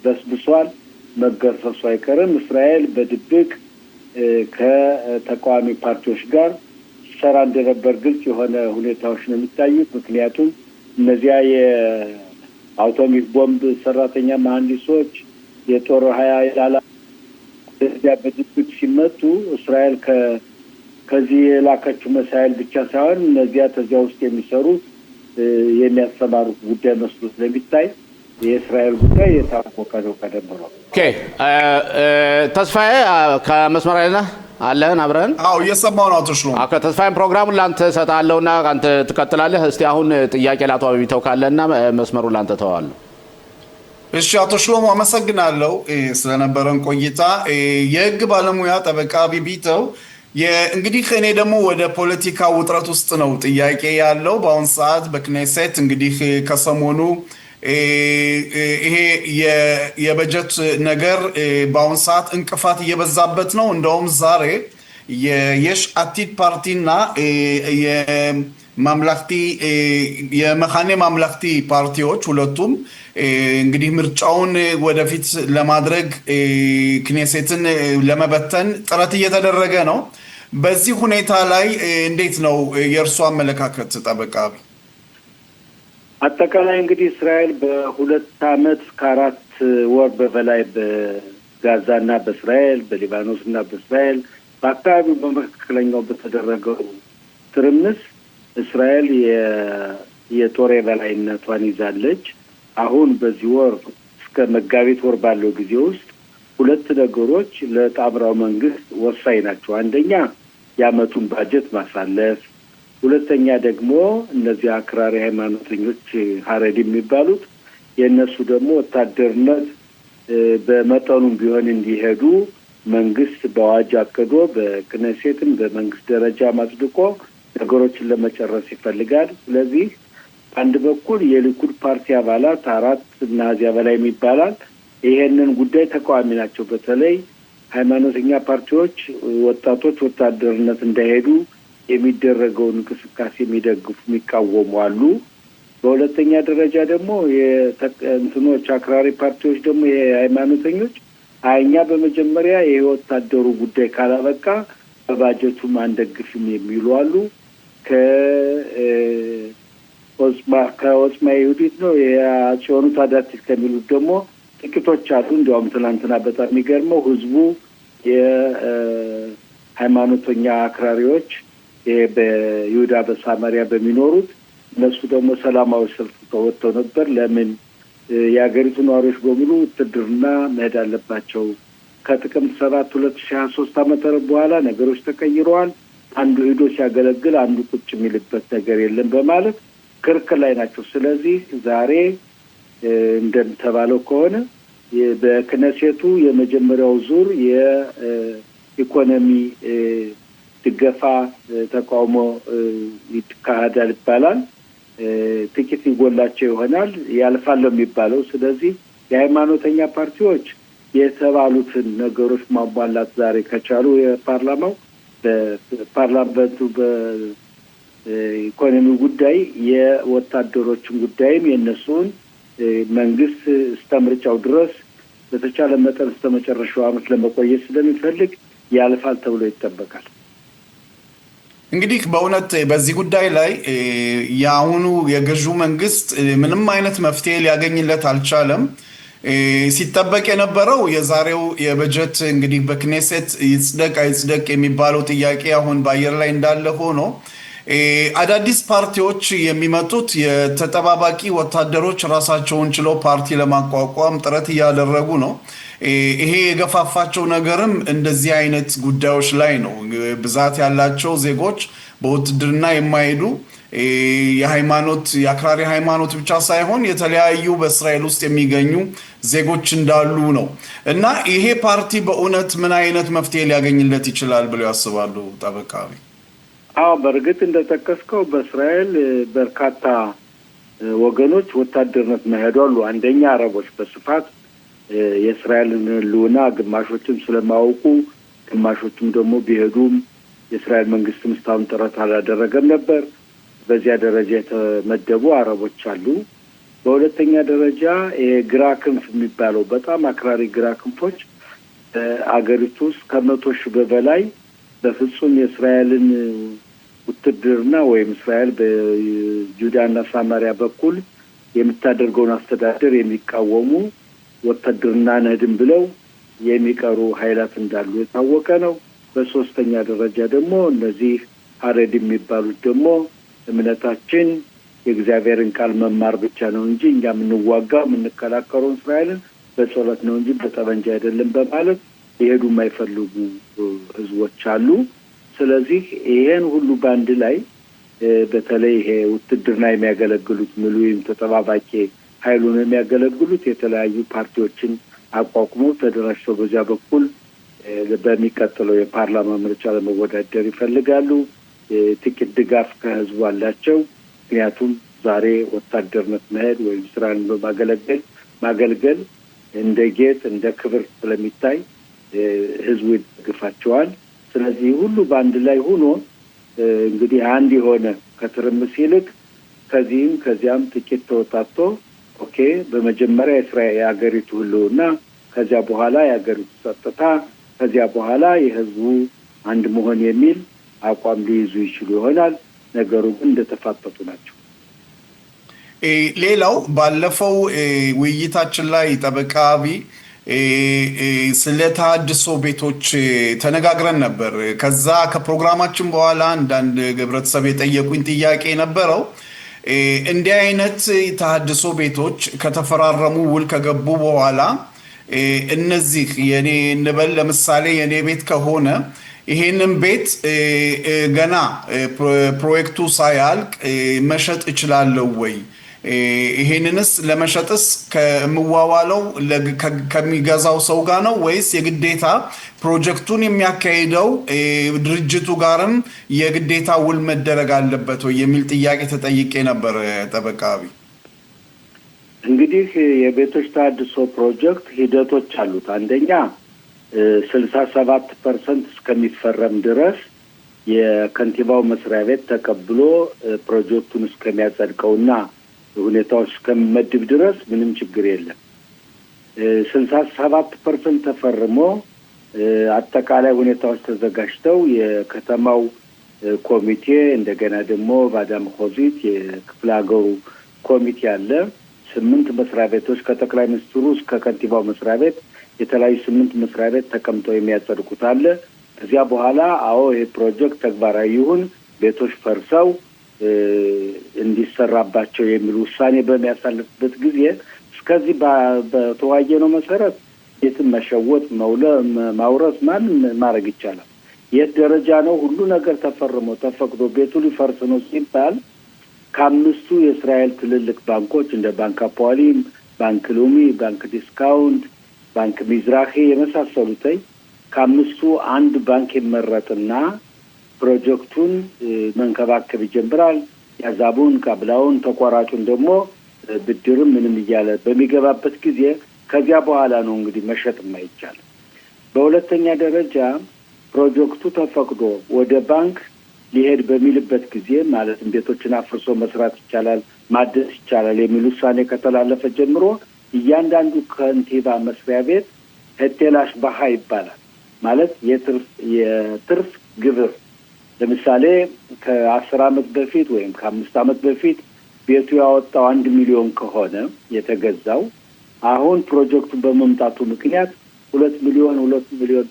በስብሷል፣ መገርሰሱ አይቀርም። እስራኤል በድብቅ ከተቃዋሚ ፓርቲዎች ጋር ሰራ እንደነበር ግልጽ የሆነ ሁኔታዎች ነው የሚታዩት። ምክንያቱም እነዚያ የአውቶሚክ ቦምብ ሰራተኛ መሀንዲሶች የጦር ኃይል እዚያ በድብቅ ሲመቱ እስራኤል ከዚህ የላከችው መሳይል ብቻ ሳይሆን እነዚያ ተዚያ ውስጥ የሚሰሩት የሚያሰማሩት ጉዳይ መስሎ ስለሚታይ የእስራኤል ጉዳይ የታወቀ ነው ቀደም ብሎ። ኦኬ ተስፋዬ ከመስመር ላይ ነህ አለህን? አብረን እየሰማሁ ነው። አቶ ሽሎሞ ከተስፋዬም ፕሮግራሙን ላንተ እሰጥሃለሁና አንተ ትቀጥላለህ። እስቲ አሁን ጥያቄ ለአቶ አቢተው ካለና መስመሩን ላንተ ተዋለሁ። እሺ አቶ ሽሎሞ አመሰግናለሁ ስለነበረን ቆይታ። የህግ ባለሙያ ጠበቃ አቢተው እንግዲህ እኔ ደግሞ ወደ ፖለቲካ ውጥረት ውስጥ ነው ጥያቄ ያለው በአሁን ሰዓት በክኔሴት እንግዲህ ከሰሞኑ ይሄ የበጀት ነገር በአሁን ሰዓት እንቅፋት እየበዛበት ነው። እንደውም ዛሬ የየሽ አቲድ ፓርቲና የመካኔ ማምላክቲ ፓርቲዎች ሁለቱም እንግዲህ ምርጫውን ወደፊት ለማድረግ ክኔሴትን ለመበተን ጥረት እየተደረገ ነው። በዚህ ሁኔታ ላይ እንዴት ነው የእርሱ አመለካከት ጠበቃ? አጠቃላይ እንግዲህ እስራኤል በ2 ዓመት ከ4 ወር በበላይ በጋዛና በእስራኤል በሊባኖስና በእስራኤል በአካባቢው በመካከለኛው በተደረገው ትርምስ እስራኤል የጦር የበላይነቷን ይዛለች። አሁን በዚህ ወር እስከ መጋቢት ወር ባለው ጊዜ ውስጥ 2 ነገሮች ለጣምራው መንግስት ወሳኝ ናቸው። አንደኛ የዓመቱን ባጀት ማሳለፍ፣ ሁለተኛ ደግሞ እነዚህ አክራሪ ሃይማኖተኞች ሀረዲ የሚባሉት የእነሱ ደግሞ ወታደርነት በመጠኑም ቢሆን እንዲሄዱ መንግስት በአዋጅ አቅዶ በክኔሴትም በመንግስት ደረጃ ማጽድቆ ነገሮችን ለመጨረስ ይፈልጋል። ስለዚህ አንድ በኩል የሊኩድ ፓርቲ አባላት 4 እና ከዚያ በላይ የሚባላል ይሄንን ጉዳይ ተቃዋሚ ናቸው። በተለይ ሃይማኖተኛ ፓርቲዎች ወጣቶች ወታደርነት እንዳይሄዱ የሚደረገውን እንቅስቃሴ የሚደግፉ የሚቃወሙ አሉ። በሁለተኛ ደረጃ ደግሞ የእንትኖች አክራሪ ፓርቲዎች ደግሞ የሃይማኖተኞች እኛ በመጀመሪያ የወታደሩ ጉዳይ ካላበቃ በባጀቱም አንደግፍም የሚሉ አሉ። ከኦጽማ ይሁዲት ነው የአጽዮኑ ታዳቲት ከሚሉት ደግሞ ጥቂቶች አሉ። እንዲያውም ትናንትና በጣም የሚገርመው ህዝቡ የሃይማኖተኛ አክራሪዎች በይሁዳ በሳማሪያ በሚኖሩት እነሱ ደግሞ ሰላማዊ ሰልፍ ተወጥተው ነበር። ለምን የሀገሪቱ ነዋሪዎች በሙሉ ውትድርና መሄድ አለባቸው፣ ከጥቅምት 7 2023 ዓመተ ምህረት በኋላ ነገሮች ተቀይረዋል፣ አንዱ ሄዶ ሲያገለግል አንዱ ቁጭ የሚልበት ነገር የለም በማለት ክርክር ላይ ናቸው። ስለዚህ ዛሬ እንደተባለው ከሆነ በክነሴቱ የመጀመሪያው ዙር የኢኮኖሚ ድጋፋ ተቃውሞ ይካሄዳል ይባላል። ጥቂት ይጎላቸው ይሆናል ያልፋል የሚባለው። ስለዚህ የሃይማኖተኛ ፓርቲዎች የተባሉትን ነገሮች ማሟላት ዛሬ ከቻሉ የፓርላማው በፓርላመንቱ በኢኮኖሚ ጉዳይ የወታደሮችን ጉዳይም የነሱን መንግስት እስከምርጫው ድረስ በተቻለ መጠን እስከመጨረሻው ዓመት ለመቆየት ስለሚፈልግ ያልፋል ተብሎ ይጠበቃል። እንግዲህ በእውነት በዚህ ጉዳይ ላይ የአሁኑ የገዢው መንግስት ምንም አይነት መፍትሄ ሊያገኝለት አልቻለም። ሲጠበቅ የነበረው የዛሬው የበጀት እንግዲህ በክኔሴት ይጽደቅ አይጽደቅ የሚባለው ጥያቄ አሁን በአየር ላይ እንዳለ ሆኖ አዳዲስ ፓርቲዎች የሚመጡት የተጠባባቂ ወታደሮች ራሳቸውን ችለው ፓርቲ ለማቋቋም ጥረት እያደረጉ ነው። ይሄ የገፋፋቸው ነገርም እንደዚህ አይነት ጉዳዮች ላይ ነው። ብዛት ያላቸው ዜጎች በውትድርና የማይሄዱ የሃይማኖት የአክራሪ ሃይማኖት ብቻ ሳይሆን የተለያዩ በእስራኤል ውስጥ የሚገኙ ዜጎች እንዳሉ ነው እና ይሄ ፓርቲ በእውነት ምን አይነት መፍትሄ ሊያገኝለት ይችላል ብለው ያስባሉ ጠበቃ? አዎ በእርግጥ እንደጠቀስከው በእስራኤል በርካታ ወገኖች ወታደርነት መሄዱ አሉ። አንደኛ አረቦች በስፋት የእስራኤልን ሕልውና ግማሾችም ስለማያውቁ ግማሾችም ደግሞ ቢሄዱም የእስራኤል መንግስትም እስካሁን ጥረት አላደረገም ነበር። በዚያ ደረጃ የተመደቡ አረቦች አሉ። በሁለተኛ ደረጃ የግራ ክንፍ የሚባለው በጣም አክራሪ ግራ ክንፎች አገሪቱ ውስጥ ከ100,000 በላይ በፍጹም የእስራኤልን ውትድርና ወይም እስራኤል በይሁዳና ሳማሪያ በኩል የምታደርገውን አስተዳደር የሚቃወሙ ወታደርና ነድም ብለው የሚቀሩ ኃይላት እንዳሉ የታወቀ ነው። በሶስተኛ ደረጃ ደግሞ እነዚህ ሀሬድ የሚባሉት ደግሞ እምነታችን የእግዚአብሔርን ቃል መማር ብቻ ነው እንጂ እኛ የምንዋጋው የምንከላከለው እስራኤልን በጸሎት ነው እንጂ በጠመንጃ አይደለም በማለት ይሄዱ የማይፈልጉ ህዝቦች አሉ። ስለዚህ ይሄን ሁሉ ባንድ ላይ በተለይ ይሄ ውትድርና የሚያገለግሉት ምሉይም ተጠባባቂ ኃይሉን የሚያገለግሉት የተለያዩ ፓርቲዎችን አቋቁመው ተደራጅተው በዚያ በኩል በሚቀጥለው የፓርላማ ምርጫ ለመወዳደር ይፈልጋሉ። ጥቂት ድጋፍ ከህዝቡ አላቸው። ምክንያቱም ዛሬ ወታደርነት መሄድ ወይም ስራን ማገልገል እንደ ጌጥ እንደ ክብር ስለሚታይ ህዝቡ ይደግፋቸዋል። ስለዚህ ሁሉ በአንድ ላይ ሆኖ እንግዲህ አንድ የሆነ ከትርምስ ይልቅ ከዚህም ከዚያም ጥቂት ተወጣቶ ኦኬ በመጀመሪያ የሀገሪቱ ሕልውና ከዚያ በኋላ የሀገሪቱ ጸጥታ ከዚያ በኋላ የህዝቡ አንድ መሆን የሚል አቋም ሊይዙ ይችሉ ይሆናል። ነገሩ ግን እንደተፋጠጡ ናቸው። ሌላው ባለፈው ውይይታችን ላይ ጠበቃ አብይ ስለ ተሐድሶ ቤቶች ተነጋግረን ነበር። ከዛ ከፕሮግራማችን በኋላ አንዳንድ ህብረተሰብ የጠየቁኝ ጥያቄ ነበረው እንዲህ አይነት ተሐድሶ ቤቶች ከተፈራረሙ ውል ከገቡ በኋላ እነዚህ የኔ እንበል ለምሳሌ የኔ ቤት ከሆነ ይሄንን ቤት ገና ፕሮጀክቱ ሳያልቅ መሸጥ እችላለሁ ወይ? ይሄንንስ ለመሸጥስ ከምዋዋለው ከሚገዛው ሰው ጋር ነው ወይስ የግዴታ ፕሮጀክቱን የሚያካሂደው ድርጅቱ ጋርም የግዴታ ውል መደረግ አለበት ወይ የሚል ጥያቄ ተጠይቄ ነበር ጠበቃ አብይ። እንግዲህ የቤቶች ተሐድሶ ፕሮጀክት ሂደቶች አሉት። አንደኛ 67% እስከሚፈረም ድረስ የከንቲባው መስሪያ ቤት ተቀብሎ ፕሮጀክቱን እስከሚያጸድቀውና ሁኔታዎች እስከሚመድብ ድረስ ምንም ችግር የለም። 67% ተፈርሞ አጠቃላይ ሁኔታዎች ተዘጋጅተው የከተማው ኮሚቴ እንደገና ደግሞ ባዳም ሆዚት የክፍለ ሀገሩ ኮሚቴ አለ። 8 መስሪያ ቤቶች ከጠቅላይ ሚኒስትሩ እስከ ከንቲባው መስሪያ ቤት የተለያዩ 8 መስሪያ ቤት ተቀምጠው የሚያጸድቁት አለ። ከዚያ በኋላ አዎ ይሄ ፕሮጀክት ተግባራዊ ይሁን፣ ቤቶች ፈርሰው እንዲሰራባቸው የሚል ውሳኔ በሚያሳልፍበት ጊዜ እስከዚህ በተዋየነው መሰረት ቤትን መሸወጥ ማውረስ ማንም ማድረግ ይቻላል። የት ደረጃ ነው ሁሉ ነገር ተፈርሞ ተፈቅዶ ቤቱ ሊፈርስ ነው ሲባል ከአምስቱ የእስራኤል ትልልቅ ባንኮች እንደ ባንክ አፖሊም፣ ባንክ ሎሚ፣ ባንክ ዲስካውንት፣ ባንክ ሚዝራሂ የመሳሰሉት ከአምስቱ አንድ ባንክ ይመረጥና ፕሮጀክቱን መንከባከብ ይጀምራል። ያዛቡን ካብላውን ተቋራጩን ደግሞ ብድርም ምንም እያለ በሚገባበት ጊዜ ከዚያ በኋላ ነው እንግዲህ መሸጥ የማይቻል። በሁለተኛ ደረጃ ፕሮጀክቱ ተፈቅዶ ወደ ባንክ ሊሄድ በሚልበት ጊዜ ማለትም ቤቶችን አፍርሶ መስራት ይቻላል፣ ማደስ ይቻላል የሚል ውሳኔ ከተላለፈ ጀምሮ እያንዳንዱ ከንቲባ መስሪያ ቤት ሄቴላሽ ባሃ ይባላል። ማለት የትርፍ ግብር ለምሳሌ ከ10 ዓመት በፊት ወይም ከ5 ዓመት በፊት ቤቱ ያወጣው 1 ሚሊዮን ከሆነ የተገዛው አሁን ፕሮጀክቱ በመምጣቱ ምክንያት 2 ሚሊዮን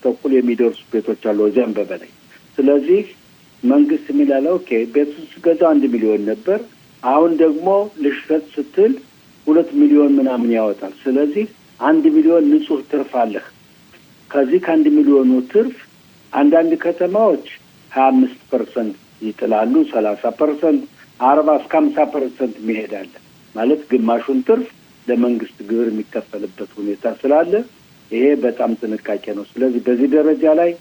ተኩል የሚደርሱ ቤቶች አሉ እዚያም በበላይ። ስለዚህ መንግስት የሚላለው ኦኬ ቤቱ ሲገዛው 1 ሚሊዮን ነበር፣ አሁን ደግሞ ልሽፈት ስትል 2 ሚሊዮን ምናምን ያወጣል። ስለዚህ 1 ሚሊዮን ንጹህ ትርፍ አለህ። ከዚህ ከ1 ሚሊዮኑ ትርፍ አንዳንድ ከተማዎች 25% ይጥላሉ፣ 30%፣ 40 እስከ 50% ይሄዳል። ማለት ግማሹን ትርፍ ለመንግስት ግብር የሚከፈልበት ሁኔታ ስላለ ይሄ በጣም ጥንቃቄ ነው። ስለዚህ በዚህ ደረጃ ላይ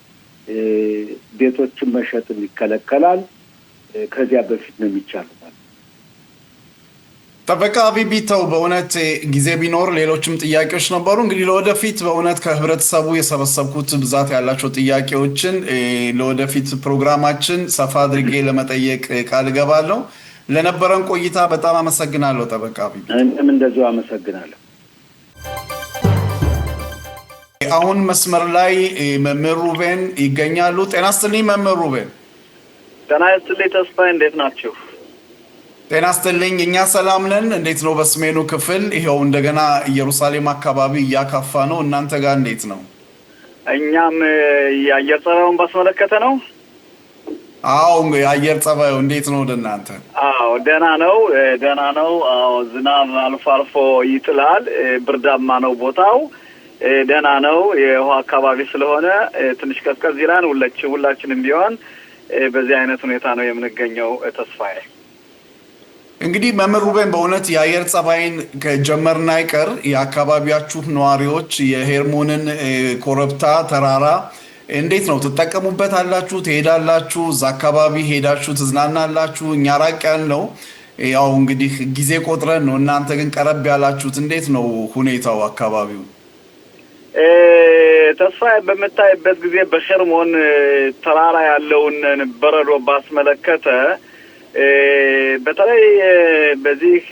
ቤቶችን መሸጥ ይከለከላል። ከዚያ በፊት ነው የሚቻለው። ጠበቃ ቢቢተው በእውነት ጊዜ ቢኖር ሌሎችም ጥያቄዎች ነበሩ። እንግዲህ ለወደፊት በእውነት ከህብረተሰቡ የሰበሰብኩት ብዛት ያላቸው ጥያቄዎችን ለወደፊት ፕሮግራማችን ሰፋ አድርጌ ለመጠየቅ ቃል እገባለሁ። ለነበረን ቆይታ በጣም አመሰግናለሁ ጠበቃ ቢቢ። እኔም እንደዚሁ አመሰግናለሁ። አሁን መስመር ላይ መምህር ሩቤን ይገኛሉ። ጤና ይስጥልኝ መምህር ሩቤን። ጤና ይስጥልኝ ተስፋዬ፣ እንዴት ናችሁ? ጤና ይስጥልኝ፣ እኛ ሰላም ነን። እንዴት ነው በሰሜኑ ክፍል? ይኸው እንደገና ኢየሩሳሌም አካባቢ እያካፋ ነው። እናንተ ጋር እንዴት ነው? እኛም የአየር ጸባዩን ባስመለከተ ነው። አዎ የአየር ጸባዩ እንዴት ነው ወደ እናንተ? አዎ ደህና ነው። አዎ ዝናብ አልፎ አልፎ ይጥላል። ብርዳማ ነው ቦታው። ደህና ነው። የውሃ አካባቢ ስለሆነ ትንሽ ቀዝቀዝ ይላል። ሁላችንም ቢሆን በዚህ አይነት ሁኔታ ነው የምንገኘው ተስፋዬ። እንግዲህ መምህር ሩቤን በእውነት የአየር ጸባይን ከጀመርን አይቀር የአካባቢያችሁ ነዋሪዎች የሄርሞንን ኮረብታ ተራራ እንዴት ነው ትጠቀሙበት አላችሁ? ትሄዳላችሁ? እዛ አካባቢ ሄዳችሁ ትዝናናላችሁ? እኛ ራቅ ያልነው ያው እንግዲህ ጊዜ ቆጥረን ነው። እናንተ ግን ቀረብ ያላችሁት እንዴት ነው ሁኔታው አካባቢው? ተስፋዬ በምታይበት ጊዜ በሄርሞን ተራራ ያለውን በረዶ ባስመለከተ በተለይ በዚህ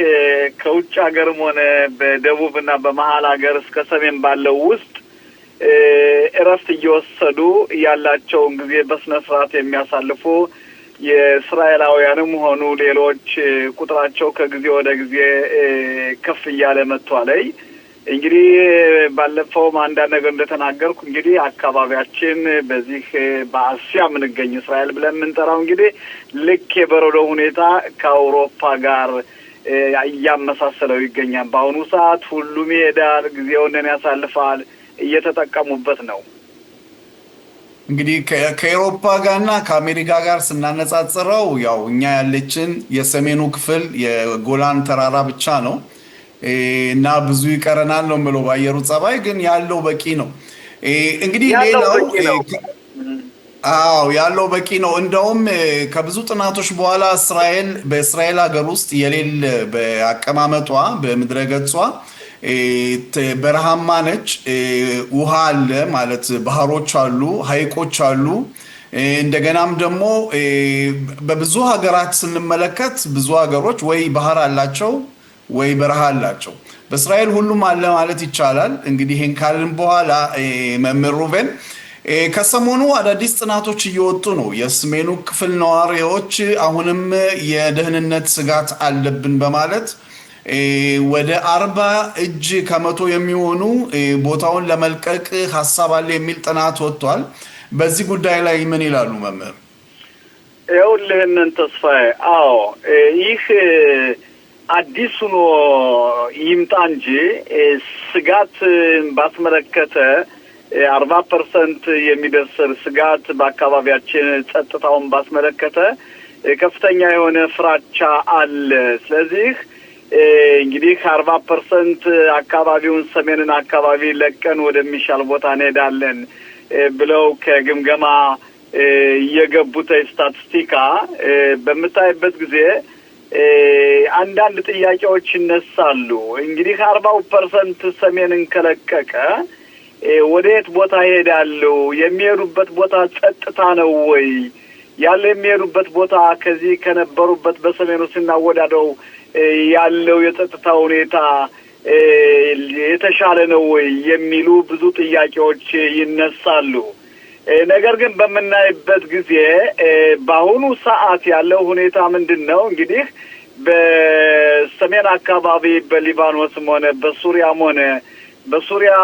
ከውጭ ሀገርም ሆነ በደቡብ እና በመሀል ሀገር እስከ ሰሜን ባለው ውስጥ እረፍት እየወሰዱ ያላቸውን ጊዜ በስነ ስርዓት የሚያሳልፉ የእስራኤላውያንም ሆኑ ሌሎች ቁጥራቸው ከጊዜ ወደ ጊዜ ከፍ እያለ መጥቷል። እንግዲህ ባለፈውም አንዳንድ ነገር እንደተናገርኩ እንግዲህ አካባቢያችን በዚህ በአሲያ የምንገኝ እስራኤል ብለን የምንጠራው እንግዲህ ልክ የበረዶ ሁኔታ ከአውሮፓ ጋር እያመሳሰለው ይገኛል። በአሁኑ ሰዓት ሁሉም ይሄዳል፣ ጊዜውን ያሳልፋል፣ እየተጠቀሙበት ነው። እንግዲህ ከአውሮፓ ጋርና ከአሜሪካ ጋር ስናነጻጽረው ያው እኛ ያለችን የሰሜኑ ክፍል የጎላን ተራራ ብቻ ነው እና ብዙ ይቀረናል ነው የምለው። በአየሩ ጸባይ ግን ያለው በቂ ነው። እንግዲህ ሌላው ያለው በቂ ነው። እንደውም ከብዙ ጥናቶች በኋላ በእስራኤል ሀገር ውስጥ የሌለ በአቀማመጧ በምድረ ገጿ በረሃማ ነች። ውሃ አለ ማለት ባህሮች አሉ፣ ሐይቆች አሉ። እንደገናም ደግሞ በብዙ ሀገራት ስንመለከት ብዙ ሀገሮች ወይ ባህር አላቸው ወይ በረሃ አላቸው። በእስራኤል ሁሉም አለ ማለት ይቻላል። እንግዲህ ይሄን ካልን በኋላ መምህር ሩቤን ከሰሞኑ አዳዲስ ጥናቶች እየወጡ ነው። የሰሜኑ ክፍል ነዋሪዎች አሁንም የደህንነት ስጋት አለብን በማለት ወደ 40% የሚሆኑ ቦታውን ለመልቀቅ ሐሳብ አለ የሚል ጥናት ወጥቷል። በዚህ ጉዳይ ላይ ምን ይላሉ መምህር? ይኸውልህንን ተስፋዬ፣ አዎ ይህ አዲስ ሆኖ ይምጣ እንጂ ስጋት ባስመለከተ 40% የሚደርስ ስጋት በአካባቢያችን ጸጥታውን ባስመለከተ ከፍተኛ የሆነ ፍራቻ አለ። ስለዚህ እንግዲህ 40% አካባቢውን ሰሜንን አካባቢ ለቀን ወደሚሻል ቦታ እንሄዳለን ብለው ከግምገማ የገቡት ስታቲስቲካ በምታይበት ጊዜ አንዳንድ ጥያቄዎች ይነሳሉ። እንግዲህ 40% ሰሜንን ከለቀቀ ወዴት ቦታ ይሄዳሉ? የሚሄዱበት ቦታ ጸጥታ ነው ወይ? ያለ የሚሄዱበት ቦታ ከዚህ ከነበሩበት በሰሜኑ ሲናወዳደው ያለው የጸጥታ ሁኔታ የተሻለ ነው ወይ የሚሉ ብዙ ጥያቄዎች ይነሳሉ። ነገር ግን በመናይበት ጊዜ በአሁኑ ሰዓት ያለው ሁኔታ ምንድነው? እንግዲህ በሰሜን አካባቢ በሊባኖስም ሆነ በሱሪያም ሆነ በሱሪያ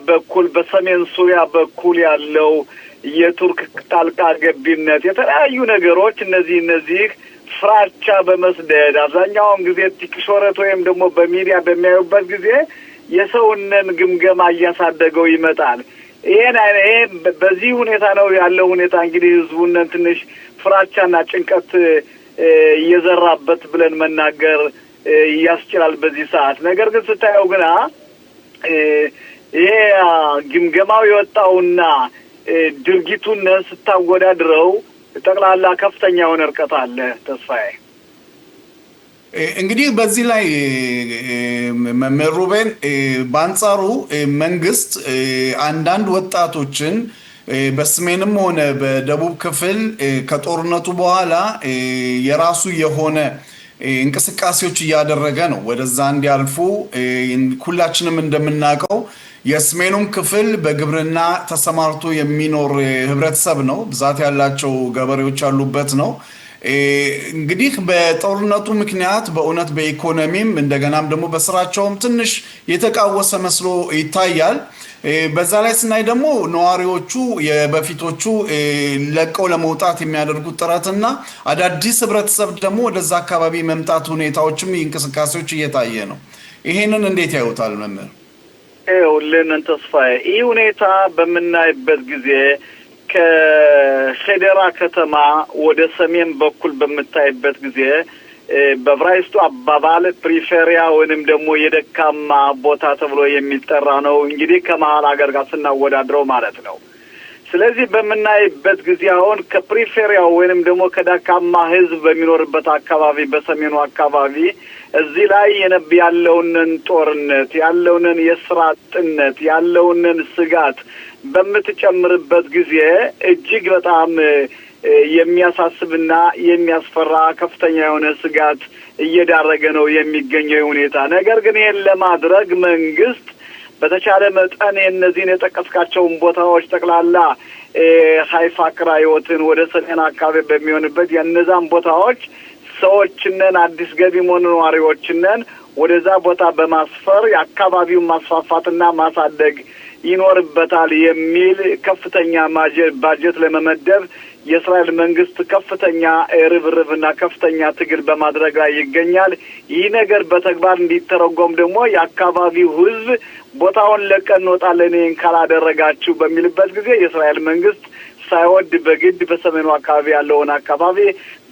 በኩል በሰሜን ሱሪያ በኩል ያለው የቱርክ ጣልቃ ገብነት የተለያዩ ነገሮች እነዚህ ፍራቻ በመስደድ አብዛኛውን ጊዜ ቲክሾረት ወይም ደግሞ በሚዲያ በሚያዩበት ጊዜ የሰውነን ግምገማ እያሳደገው ይመጣል። ይሄ በዚህ ሁኔታ ነው ያለው ሁኔታ እንግዲህ ህዝቡን ትንሽ ፍራቻና ጭንቀት እየዘራበት ብለን መናገር ያስችላል በዚህ ሰዓት። ነገር ግን ስታየው ግና ይሄ ግምገማው የወጣውና ድርጊቱን ስታወዳድረው ጠቅላላ ከፍተኛ የሆነ ርቀት አለ ተስፋዬ። እንግዲህ በዚህ ላይ መምህር ሩቤን በአንጻሩ መንግስት አንዳንድ ወጣቶችን በሰሜንም ሆነ በደቡብ ክፍል ከጦርነቱ በኋላ የራሱ የሆነ እንቅስቃሴዎች እያደረገ ነው ወደዛ እንዲያልፉ። ሁላችንም እንደምናውቀው የሰሜኑም ክፍል በግብርና ተሰማርቶ የሚኖር ህብረተሰብ ነው። ብዛት ያላቸው ገበሬዎች ያሉበት ነው። እንግዲህ በጦርነቱ ምክንያት በእውነት በኢኮኖሚም እንደገናም ደግሞ በስራቸውም ትንሽ የተቃወሰ መስሎ ይታያል። በዛ ላይ ስናይ ደግሞ ነዋሪዎቹ የበፊቶቹ ለቀው ለመውጣት የሚያደርጉት ጥረትና አዳዲስ ህብረተሰብ ደግሞ ወደዛ አካባቢ መምጣት ሁኔታዎችም እንቅስቃሴዎች እየታየ ነው። ይሄንን እንዴት ያዩታል መምህር? ይኸውልህን ተስፋዬ፣ ይህ ሁኔታ በምናይበት ጊዜ ከፌዴራ ከተማ ወደ ሰሜን በኩል በምታይበት ጊዜ በዕብራይስጡ አባባል ፕሪፌሪያ ወይንም ደግሞ የደካማ ቦታ ተብሎ የሚጠራ ነው። እንግዲህ ከመሀል ሀገር ጋር ስናወዳድረው ማለት ነው። ስለዚህ በምናይበት ጊዜ አሁን ከፕሪፌሪያው ወይንም ደግሞ ከደካማ ህዝብ በሚኖርበት አካባቢ በሰሜኑ አካባቢ እዚህ ላይ ያለውንን ጦርነት ያለውንን የስራ አጥነት ያለውንን ስጋት በምትጨምርበት ጊዜ እጅግ በጣም የሚያሳስብና የሚያስፈራ ከፍተኛ የሆነ ስጋት እየዳረገ ነው የሚገኘው ሁኔታ። ነገር ግን ይሄን ለማድረግ መንግስት በተቻለ መጠን የእነዚህን የጠቀስካቸውን ቦታዎች ጠቅላላ ሃይፋ ክራዮትን ወደ ሰሜን አካባቢ በሚሆንበት የእነዛን ቦታዎች ሰዎችንን አዲስ ገቢ ሆኑ ነዋሪዎችንን ወደዛ ቦታ በማስፈር የአካባቢውን ማስፋፋትና ማሳደግ ይኖርበታል የሚል ከፍተኛ ባጀት ለመመደብ የእስራኤል መንግስት ከፍተኛ ርብርብና ከፍተኛ ትግል በማድረግ ላይ ይገኛል። ይህ ነገር በተግባር እንዲተረጎም ደግሞ የአካባቢው ህዝብ ቦታውን ለቀን እንወጣለን ካላደረጋችሁ በሚልበት ጊዜ የእስራኤል መንግስት ሳይወድ በግድ በሰሜኑ አካባቢ ያለውን አካባቢ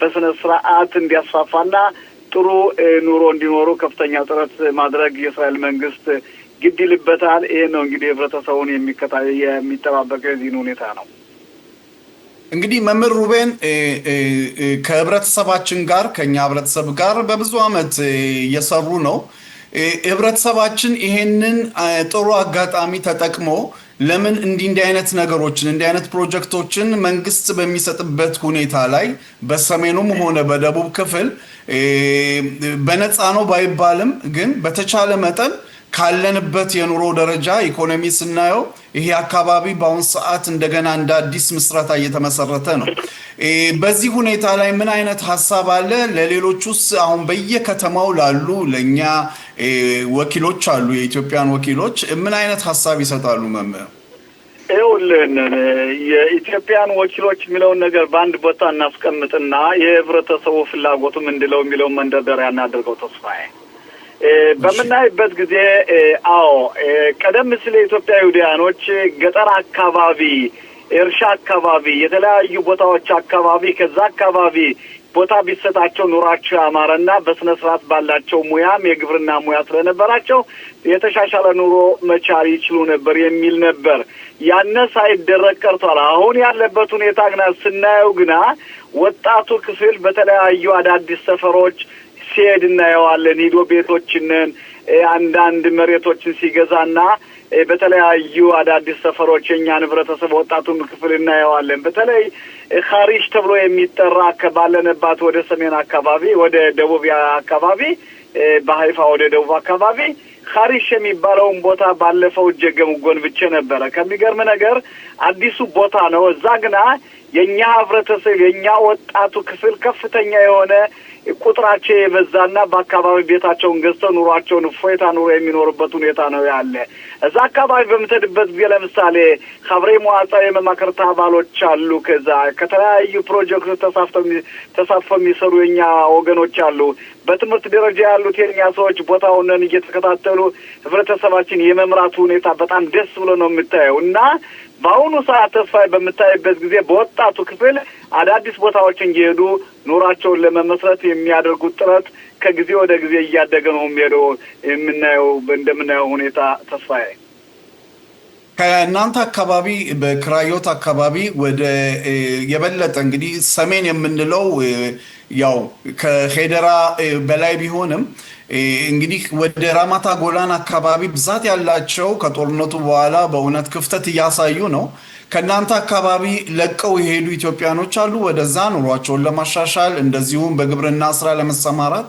በስነ ስርዓት እንዲያስፋፋና ጥሩ ኑሮ እንዲኖሩ ከፍተኛ ጥረት ማድረግ የእስራኤል መንግስት ግድ ይልበታል። ይሄ ነው እንግዲህ ህብረተሰቡን የሚጠባበቀው የዚህን ሁኔታ ነው። እንግዲህ መምህር ሩቤን ከህብረተሰባችን ጋር ከኛ ህብረተሰብ ጋር በብዙ አመት እየሰሩ ነው። ህብረተሰባችን ይሄንን ጥሩ አጋጣሚ ተጠቅሞ ለምን እንዲህ አይነት ነገሮችን እንዲህ አይነት ፕሮጀክቶችን መንግስት በሚሰጥበት ሁኔታ ላይ በሰሜኑም ሆነ በደቡብ ክፍል በነፃ ነው ባይባልም ግን በተቻለ መጠን ካለንበት የኑሮ ደረጃ ኢኮኖሚ ስናየው ይሄ አካባቢ በአሁን ሰዓት እንደገና እንደ አዲስ ምስረታ እየተመሰረተ ነው። በዚህ ሁኔታ ላይ ምን አይነት ሐሳብ አለ? ለሌሎቹስ አሁን በየከተማው ላሉ ለኛ ወኪሎች አሉ፣ የኢትዮጵያን ወኪሎች ምን አይነት ሐሳብ ይሰጣሉ? መምህር ይኸውልህ የኢትዮጵያን ወኪሎች የሚለውን ነገር በአንድ ቦታ እናስቀምጥና የህብረተሰቡ ፍላጎቱ ምንድነው የሚለውን መንደርደሪያ እናድርገው። ተስፋዬ በምናይበት ጊዜ ቀደም ሲል ኢትዮጵያውያኖች ገጠር አካባቢ እርሻ አካባቢ የተለያዩ ቦታዎች አካባቢ ከዛ አካባቢ ቦታ ቢሰጣቸው ኑራቸው ያማረና በስነ ስርዓት ባላቸው ሙያም የግብርና ሙያ ስለነበራቸው የተሻሻለ ኑሮ መቻል ይችሉ ነበር የሚል ነበር። ያነ ሳይደረግ ቀርቷል። አሁን ያለበት ሁኔታ ግና ስናየው ግና ወጣቱ ክፍል በተለያዩ አዳዲስ ሰፈሮች ሲሄድ እናየዋለን። ሂዶ ቤቶችን አንዳንድ መሬቶችን ሲገዛና በተለያዩ አዳዲስ ሰፈሮች የኛን ህብረተሰብ ወጣቱን ክፍል እናየዋለን። በተለይ ኻሪሽ ተብሎ የሚጠራ ከባለነባት ወደ ሰሜን አካባቢ ወደ ደቡብ አካባቢ በሃይፋ ወደ ደቡብ አካባቢ ኻሪሽ የሚባለውን ቦታ ባለፈው ጀገም ጎንብቼ ነበረ። ከሚገርም ነገር አዲሱ ቦታ ነው። እዛ ግና የኛ ህብረተሰብ የኛ ወጣቱ ክፍል ከፍተኛ የሆነ ቁጥራቸው የበዛና በአካባቢ ቤታቸውን ገዝተው ኑሯቸውን ፎይታ ኑሮ የሚኖርበት ሁኔታ ነው ያለ። እዛ አካባቢ በምትሄድበት ጊዜ ለምሳሌ ኻብሬ መዋዕጻ የመማክርት አባሎች አሉ። ከዛ ከተለያዩ ፕሮጀክቶች ተሳትፈው የሚሰሩ የኛ ወገኖች አሉ። በትምህርት ደረጃ ያሉት የኛ ሰዎች ቦታውን እየተከታተሉ ህብረተሰባችን የመምራቱ ሁኔታ በጣም ደስ ብሎ ነው የምታየው። እና በአሁኑ ሰዓት ተስፋዬ በምታይበት ጊዜ በወጣቱ ክፍል አዳዲስ ቦታዎችን እየሄዱ ኑራቸውን ለመመስረት የሚያደርጉት ጥረት ከጊዜ ወደ ጊዜ እያደገ ነው የሚሄደው እንደምናየው ሁኔታ ተስፋዬ። ከእናንተ አካባቢ በክራዮት አካባቢ ወደ የበለጠ እንግዲህ ሰሜን የምንለው ያው ከሄደራ በላይ ቢሆንም እንግዲህ ወደ ራማታ ጎላን አካባቢ ብዛት ያላቸው ከጦርነቱ በኋላ በእውነት ክፍተት እያሳዩ ነው። ከእናንተ አካባቢ ለቀው የሄዱ ኢትዮጵያኖች አሉ ወደዛ ኑሯቸውን ለማሻሻል እንደዚሁም በግብርና ስራ ለመሰማራት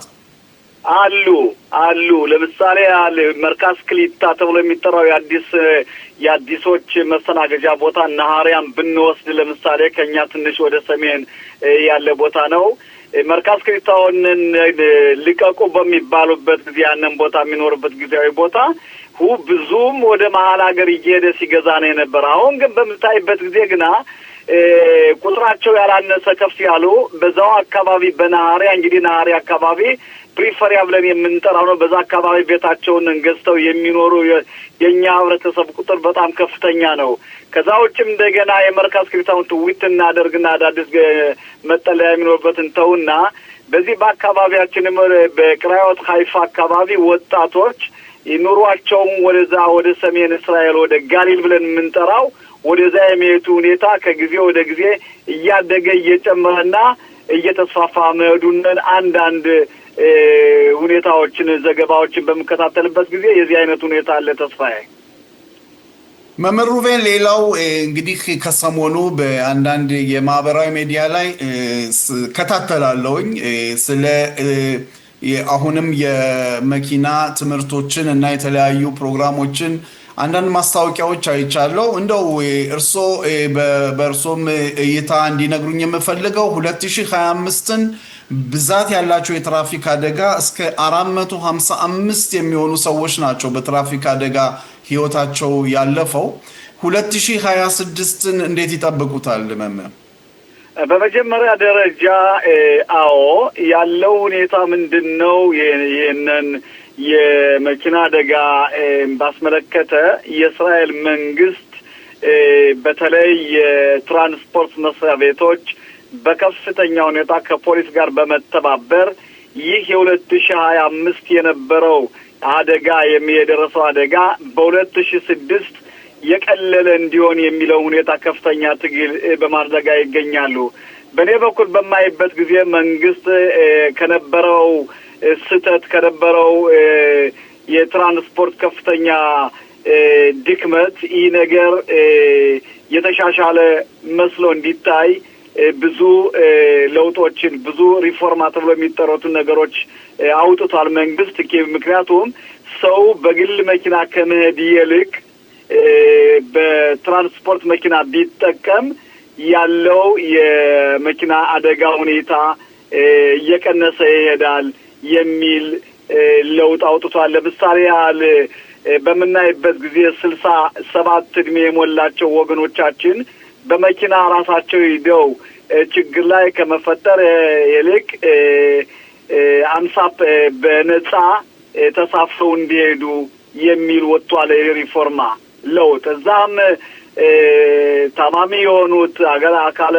አሉ። ለምሳሌ መርካዝ ክሊታ ተብሎ የሚጠራው የአዲሶች መስተናገጃ ቦታ ናሃሪያን ብንወስድ ለምሳሌ ከኛ ትንሽ ወደ ሰሜን ያለ ቦታ ነው። መርካዝ ክሊታውን ልቀቁ በሚባሉበት ጊዜ ያንን ቦታ የሚኖርበት ጊዜያዊ ቦታ ብዙም ወደ መሀል ሀገር እየሄደ ሲገዛ ነው የነበረ። አሁን ግን በምታይበት ጊዜ ግና ቁጥራቸው ያላነሰ ከፍ ያሉ በዛው አካባቢ በናሃሪያ እንግዲህ ናሃሪያ አካባቢ ፕሪፈሪያ ብለን የምንጠራው ነው። በዛ አካባቢ ቤታቸውን ገዝተው የሚኖሩ የኛ ህብረተሰብ ቁጥር በጣም ከፍተኛ ነው። ከዛ ውጭም እንደገና የመርካዝ ክሊታውን ትዊት እናደርግና አዳዲስ መጠለያ የሚኖርበትን ተውና በዚህ በአካባቢያችንም በክራዮት ሃይፋ አካባቢ ወጣቶች ኑሯቸውን ወደዛ ወደ ሰሜን እስራኤል ወደ ጋሊል ብለን የምንጠራው ወደዛ የሚሄዱ ሁኔታ ከጊዜ ወደ ጊዜ እያደገ እየጨመረና እየተስፋፋ መሄዱን አንዳንድ ሁኔታዎችን ዘገባዎችን በመከታተልበት ጊዜ የዚህ አይነት ሁኔታ አለ ተስፋዬ። መምህር ሩቬን ሌላው እንግዲህ ከሰሞኑ በአንዳንድ የማህበራዊ ሚዲያ ላይ ከታተላለሁኝ ስለ አሁንም የመኪና ትምህርቶችን እና የተለያዩ ፕሮግራሞችን አንዳንድ ማስታወቂያዎች አይቻለሁ። እንደው በእርሶም እይታ እንዲነግሩኝ የምፈልገው 2025ን ብዛት ያላቸው የትራፊክ አደጋ እስከ 455 የሚሆኑ ሰዎች ናቸው በትራፊክ አደጋ ህይወታቸው ያለፈው። 2026ን እንዴት ይጠብቁታል መምህር? በመጀመሪያ ደረጃ ያለው ሁኔታ ምንድነው? ይሄንን የመኪና አደጋ ባስመለከተ የእስራኤል መንግስት በተለይ የትራንስፖርት መስሪያ ቤቶች በከፍተኛ ሁኔታ ከፖሊስ ጋር በመተባበር ይህ የ2025 የነበረው አደጋ የደረሰው አደጋ በ2006 የቀለለ እንዲሆን የሚለው ሁኔታ ከፍተኛ ትግል በማድረግ ይገኛሉ። በኔ በኩል በማይበት ጊዜ መንግስት ከነበረው ስህተት ከነበረው የትራንስፖርት ከፍተኛ ድክመት ይህ ነገር የተሻሻለ መስሎ እንዲታይ ብዙ ለውጦችን ብዙ ሪፎርማ ተብሎ የሚጠሩትን ነገሮች አውጥቷል መንግስት። ምክንያቱም ሰው በግል መኪና ከመሄድ ይልቅ በትራንስፖርት መኪና ቢጠቀም ያለው የመኪና አደጋ ሁኔታ እየቀነሰ ይሄዳል የሚል ለውጥ አውጥቷል። ለምሳሌ ያህል በመናይበት ጊዜ 67 እድሜ የሞላቸው ወገኖቻችን በመኪና ራሳቸው ሄደው ችግር ላይ ከመፈጠር ይልቅ 50 በነጻ ተሳፍረው እንዲሄዱ የሚል ወጥቷል ሪፎርማ ለውጥ። እዛም ታማሚ የሆኑት አካለ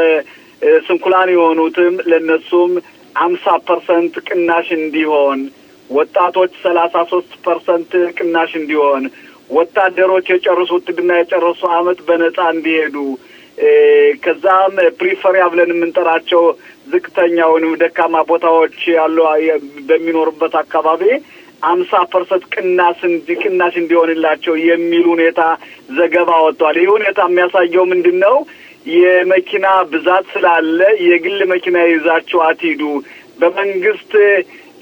ስንኩላን የሆኑትም ለነሱም 50% ቅናሽ እንዲሆን፣ ወጣቶች 33% ቅናሽ እንዲሆን፣ ወታደሮች የጨረሱት ውትድርና የጨረሱ አመት በነጻ እንዲሄዱ፣ ከዛም ፕሪፈሪያ ብለን የምንጠራቸው ዝቅተኛ ወይም ደካማ ቦታዎች ያሉ በሚኖርበት አካባቢ 50% ቅናሽ እንዲሆንላቸው የሚል ሁኔታ ዘገባ ወጥቷል። ይህ ሁኔታ የሚያሳየው ምንድነው? የመኪና ብዛት ስላለ የግል መኪና ይዛችሁ አትሂዱ፣ በመንግስት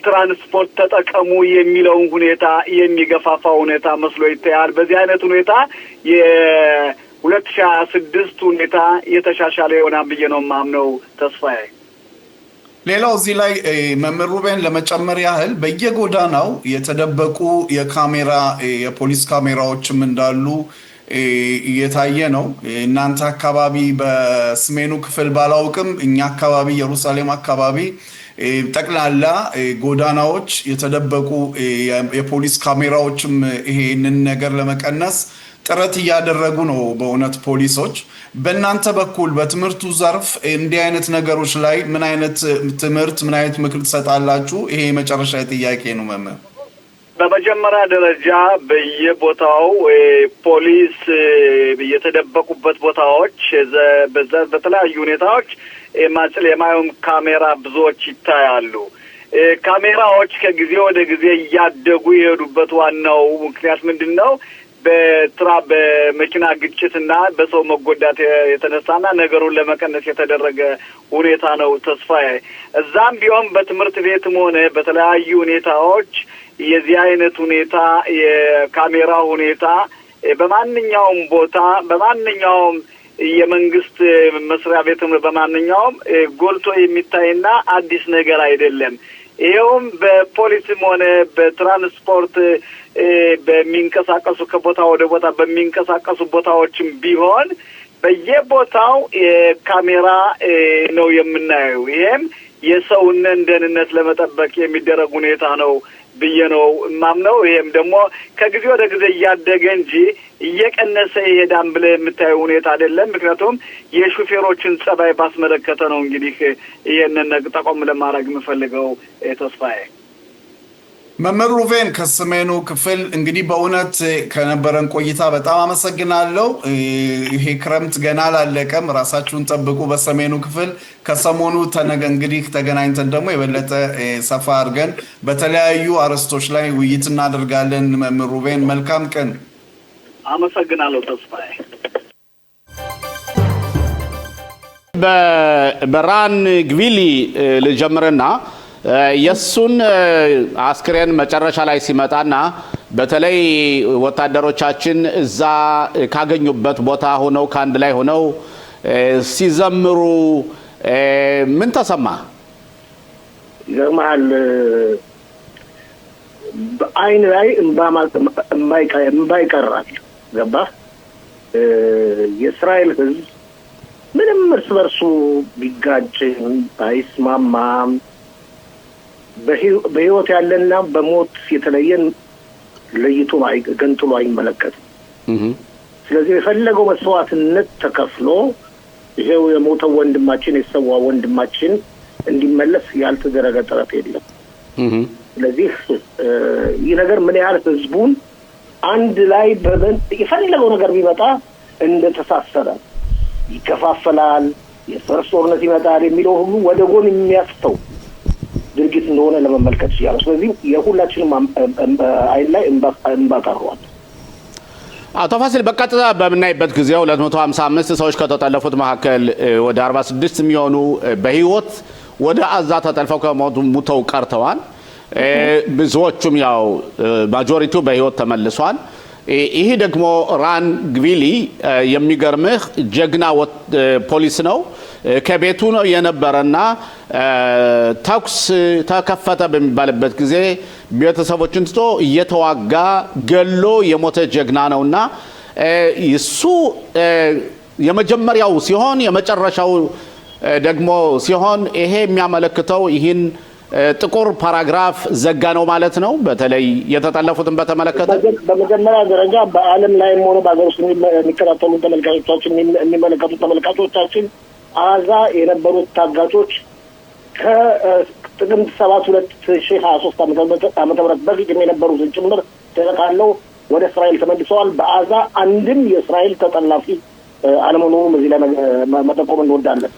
ትራንስፖርት ተጠቀሙ የሚለውን ሁኔታ የሚገፋፋ ሁኔታ መስሎ ይታያል። በዚህ አይነት ሁኔታ የ2026 ሁኔታ የተሻሻለ ይሆናል ብዬ ነው የማምነው ተስፋዬ። ሌላው እዚህ ላይ መምህር ሩቤን ለመጨመር ያህል በየጎዳናው የተደበቁ የካሜራ የፖሊስ ካሜራዎችም እንዳሉ እየታየ ነው። እናንተ አካባቢ በሰሜኑ ክፍል ባላውቅም እኛ አካባቢ ኢየሩሳሌም አካባቢ ጠቅላላ ጎዳናዎች የተደበቁ የፖሊስ ካሜራዎችም ይሄንን ነገር ለመቀነስ ጥረት እያደረጉ ነው በእውነት ፖሊሶች። በእናንተ በኩል በትምህርቱ ዘርፍ እንዲህ አይነት ነገሮች ላይ ምን አይነት ትምህርት ምን አይነት ምክር ትሰጣላችሁ? ይሄ የመጨረሻ ጥያቄ ነው መምህር። በመጀመሪያ ደረጃ በየቦታው ፖሊስ የተደበቁበት ቦታዎች በተለያዩ ሁኔታዎች የማየውም ካሜራ ብዙዎች ይታያሉ። ካሜራዎች ከጊዜ ወደ ጊዜ እያደጉ የሄዱበት ዋናው ምክንያት ምንድን ነው? በመኪና ግጭትና በሰው መጎዳት የተነሳና ነገሩን ለመቀነስ የተደረገ ሁኔታ ነው ተስፋዬ። እዛም ቢሆን በትምህርት ቤትም ሆነ በተለያዩ ሁኔታዎች የዚህ አይነት ሁኔታ የካሜራ ሁኔታ በማንኛውም ቦታ በማንኛውም የመንግስት መስሪያ ቤትም በማንኛውም ጎልቶ የሚታይና አዲስ ነገር አይደለም። ይሄውም በፖሊስም ሆነ በትራንስፖርት በሚንቀሳቀሱ ከቦታ ወደ ቦታ በሚንቀሳቀሱ ቦታዎችም ቢሆን በየቦታው ካሜራ ነው የምናየው። ይሄም የሰውን ደህንነት ለመጠበቅ የሚደረግ ሁኔታ ነው ብዬ ነው ማምነው። ይሄም ደግሞ ከጊዜ ወደ ጊዜ እያደገ እንጂ እየቀነሰ ይሄዳል ብለህ የምታየው ሁኔታ አይደለም። ምክንያቱም የሹፌሮችን ጸባይ ባስመለከተ ነው። እንግዲህ ይሄንን ጠቆም ለማድረግ የምፈልገው ተስፋዬ። መምህር ሩቬን ከሰሜኑ ክፍል እንግዲህ በእውነት ከነበረን ቆይታ በጣም አመሰግናለሁ። ይሄ ክረምት ገና አላለቀም፣ ራሳችሁን ጠብቁ። በሰሜኑ ክፍል ከሰሞኑ እንግዲህ ተገናኝተን ደግሞ የበለጠ ሰፋ አድርገን በተለያዩ አርዕስቶች ላይ ውይይት እናደርጋለን። መምህር ሩቬን መልካም ቀን። አመሰግናለሁ ተስፋዬ። በራን ግቪሊ ልጀምርና የሱን አስክሬን መጨረሻ ላይ ሲመጣና በተለይ ወታደሮቻችን እዛ ካገኙበት ቦታ ሆነው ከአንድ ላይ ሆነው ሲዘምሩ ምን ተሰማ? ይገርማል። በአይን ላይ እንባ ይቀራል። ገባ? የእስራኤል ሕዝብ ምንም እርስ በርሱ ቢጋጭ አይስማማም። በህይወት ያለና በሞት የተለየን ለይቶ ገንጥሎ አይመለከትም። ስለዚህ የፈለገው መስዋዕትነት ተከፍሎ ይሄው የሞተው ወንድማችን የተሰዋ ወንድማችን እንዲመለስ ያልተደረገ ጥረት የለም። ስለዚህ ይህ ነገር ምን ያህል ህዝቡን አንድ ላይ የፈለገው ነገር ቢመጣ እንደተሳሰረ ይከፋፈላል፣ የፈርስ ጦርነት ይመጣል የሚለው ሁሉ ወደ ጎን የሚያስተው ድርጊት እንደሆነ ለመመልከት ይችላል። ስለዚህ የሁላችንም አይን ላይ እንባ ቀርቧል። አቶ ፋሲል በቀጥታ በምናይበት ጊዜ 255 ሰዎች ከተጠለፉት መካከል ወደ 46 የሚሆኑ በህይወት ወደ አዛ ተጠልፈው ከሞቱ ሙተው ቀርተዋል። ብዙዎቹም ያው ማጆሪቲው በህይወት ተመልሷል። ይሄ ደግሞ ራን ግቪሊ የሚገርምህ ጀግና ፖሊስ ነው። ከቤቱ ነው የነበረና ተኩስ ተከፈተ በሚባልበት ጊዜ ቤተሰቦችን ትቶ እየተዋጋ ገሎ የሞተ ጀግና ነውና እሱ የመጀመሪያው ሲሆን የመጨረሻው ደግሞ ሲሆን ይሄ የሚያመለክተው ይህን ጥቁር ፓራግራፍ ዘጋ ነው ማለት ነው። በተለይ የተጠለፉትን በተመለከተ በመጀመሪያ ደረጃ በዓለም ላይም ሆነ በአገር ውስጥ የሚከታተሉ ተመልካቾቻችን የሚመለከቱ ተመልካቾቻችን አዛ የነበሩት ታጋቾች ከጥቅምት 7 2023 ዓመተ ምህረት በፊት የነበሩትን ጭምር ተጠቃለው ወደ እስራኤል ተመልሰዋል። በአዛ አንድም የእስራኤል ተጠላፊ አለመኖሩም እዚህ ላይ መጠቆም እንወዳለን።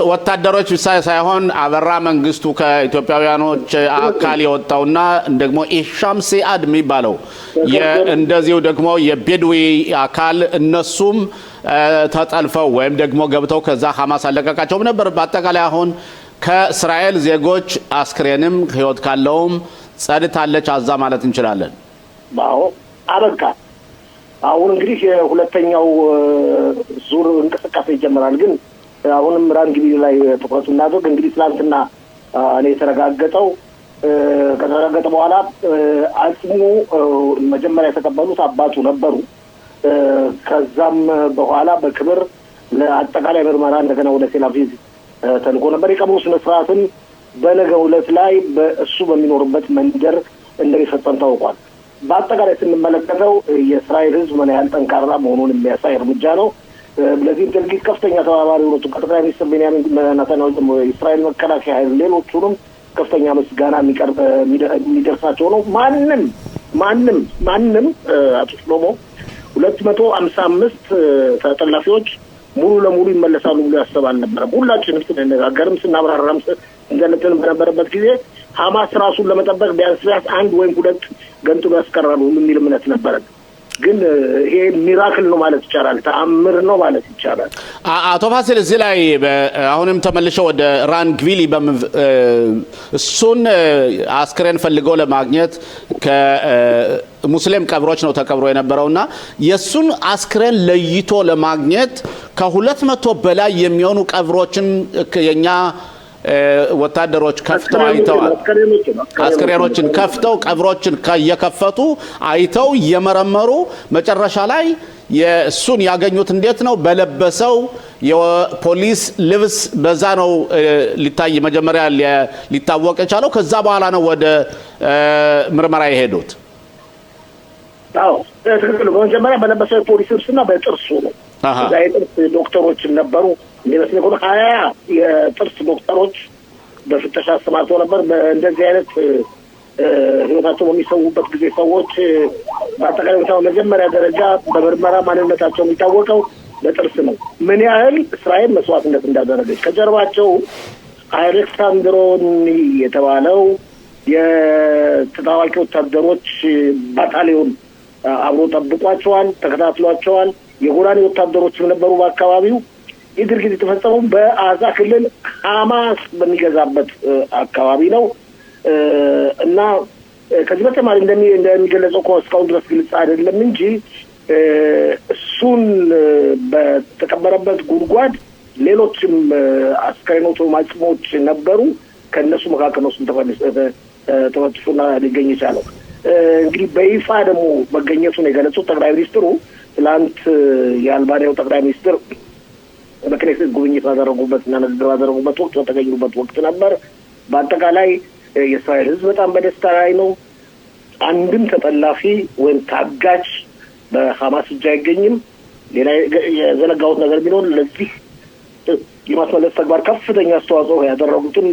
ወታደሮች ብቻ ሳይሆን አበራ መንግስቱ ከኢትዮጵያውያኖች አካል የወጣውና ደግሞ ኢሻም ሲአድ የሚባለው እንደዚሁ ደግሞ የቤድዊ አካል እነሱም ተጠልፈው ወይም ደግሞ ገብተው ከዛ ሐማስ አለቀቃቸውም ነበር። በአጠቃላይ አሁን ከእስራኤል ዜጎች አስክሬንም ህይወት ካለውም ጸድታለች አዛ ማለት እንችላለን። አዎ አበቃ። አሁን እንግዲህ የሁለተኛው ዙር እንቅስቃሴ ይጀምራል። ግን አሁንም ራን ግቪሊ ላይ ትኩረቱ እናደርግ። እንግዲህ ትናንትና እኔ የተረጋገጠው ከተረጋገጠ በኋላ አጽሙ መጀመሪያ የተቀበሉት አባቱ ነበሩ። ከዛም በኋላ በክብር ለአጠቃላይ ምርመራ እንደገና ወደ ቴል አቪቭ ተልኮ ነበር። የቀብሩ ስነ ስርዓትም በነገው ዕለት ላይ በእሱ በሚኖርበት መንደር እንደሚፈጸም ታውቋል። በአጠቃላይ ስንመለከተው የእስራኤል ህዝብ ምን ያህል ጠንካራ መሆኑን የሚያሳይ እርምጃ ነው። ለዚህ ድርጊት ከፍተኛ ተባባሪ የሆኑት ከጠቅላይ ሚኒስትር ቤንያሚን ኔታንያሁ፣ የእስራኤል መከላከያ ኃይል፣ ሌሎቹንም ከፍተኛ ምስጋና የሚደርሳቸው ነው። ማንም አቶ ሽሎሞ 255 ተጠላፊዎች ሙሉ ለሙሉ ይመለሳሉ ብሎ ያሰብ አልነበረም። ሁላችንም ስንነጋገርም ስናብራራም እንደነትን በነበረበት ጊዜ ሐማስ ራሱን ለመጠበቅ ቢያንስ አንድ ወይም ሁለት ገንጥሎ ያስቀራሉ የሚል እምነት ነበረን። ግን ይሄ ሚራክል ነው ማለት ይቻላል፣ ተአምር ነው ማለት ይቻላል። አቶ ፋሲል እዚህ ላይ አሁንም ተመልሼ ወደ ራን ግቪሊ እሱን አስክሬን ፈልገው ለማግኘት ከሙስሊም ቀብሮች ነው ተቀብሮ የነበረውና የሱን አስክሬን ለይቶ ለማግኘት ከ200 በላይ የሚሆኑ ቀብሮችን የኛ ወታደሮች ከፍተው አይተዋል። አስክሬኖችን ከፍተው ቀብሮችን እየከፈቱ አይተው እየመረመሩ መጨረሻ ላይ የሱን ያገኙት እንዴት ነው? በለበሰው የፖሊስ ልብስ በዛ ነው ሊታይ መጀመሪያ ሊታወቅ የቻለው። ከዛ በኋላ ነው ወደ ምርመራ የሄዱት። አዎ ትክክል። በመጀመሪያ በለበሰው የፖሊስ ልብስና በጥርሱ ነው። የጥርስ ዶክተሮች ነበሩ እንደዚህ ነው። 20 የጥርስ ዶክተሮች በፍተሻ አሰማርተው ነበር። በእንደዚህ አይነት ህይወታቸው በሚሰውበት ጊዜ ሰዎች በአጠቃላይ መጀመሪያ ደረጃ በምርመራ ማንነታቸው የሚታወቀው በጥርስ ነው። ምን ያህል እስራኤል መስዋዕትነት እንዳደረገች ከጀርባቸው አሌክሳንድሮኒ የተባለው የተጣዋቂ ወታደሮች ባታሊዮን አብሮ ጠብቋቸዋል፣ ተከታትሏቸዋል። የጎላኒ ወታደሮችም ነበሩ በአካባቢው። ይህ ድርጊት የተፈጸመው በአዛ ክልል ሐማስ በሚገዛበት አካባቢ ነው እና ከዚህ በተጨማሪ እንደሚገለጸው እስካሁን ድረስ ግልጽ አይደለም እንጂ እሱን በተቀበረበት ጉድጓድ ሌሎችም አስከሬኖች ማጽሞች ነበሩ። ከነሱ መካከል ነው ተፈትሾና ሊገኝ የቻለው። እንግዲህ በይፋ ደግሞ መገኘቱን የገለጹት ጠቅላይ ሚኒስትሩ ትላንት የአልባንያው ጠቅላይ ሚኒስትር በክኔሴት ጉብኝት ባደረጉበትና ንግግር ባደረጉበት ወቅት በተገኙበት ወቅት ነበር። በአጠቃላይ የእስራኤል ሕዝብ በጣም በደስታ ላይ ነው። አንድም ተጠላፊ ወይም ታጋች በሐማስ እጅ አይገኝም። ሌላ የዘነጋሁት ነገር ቢኖር ለዚህ የማስመለስ ተግባር ከፍተኛ አስተዋጽኦ ያደረጉትም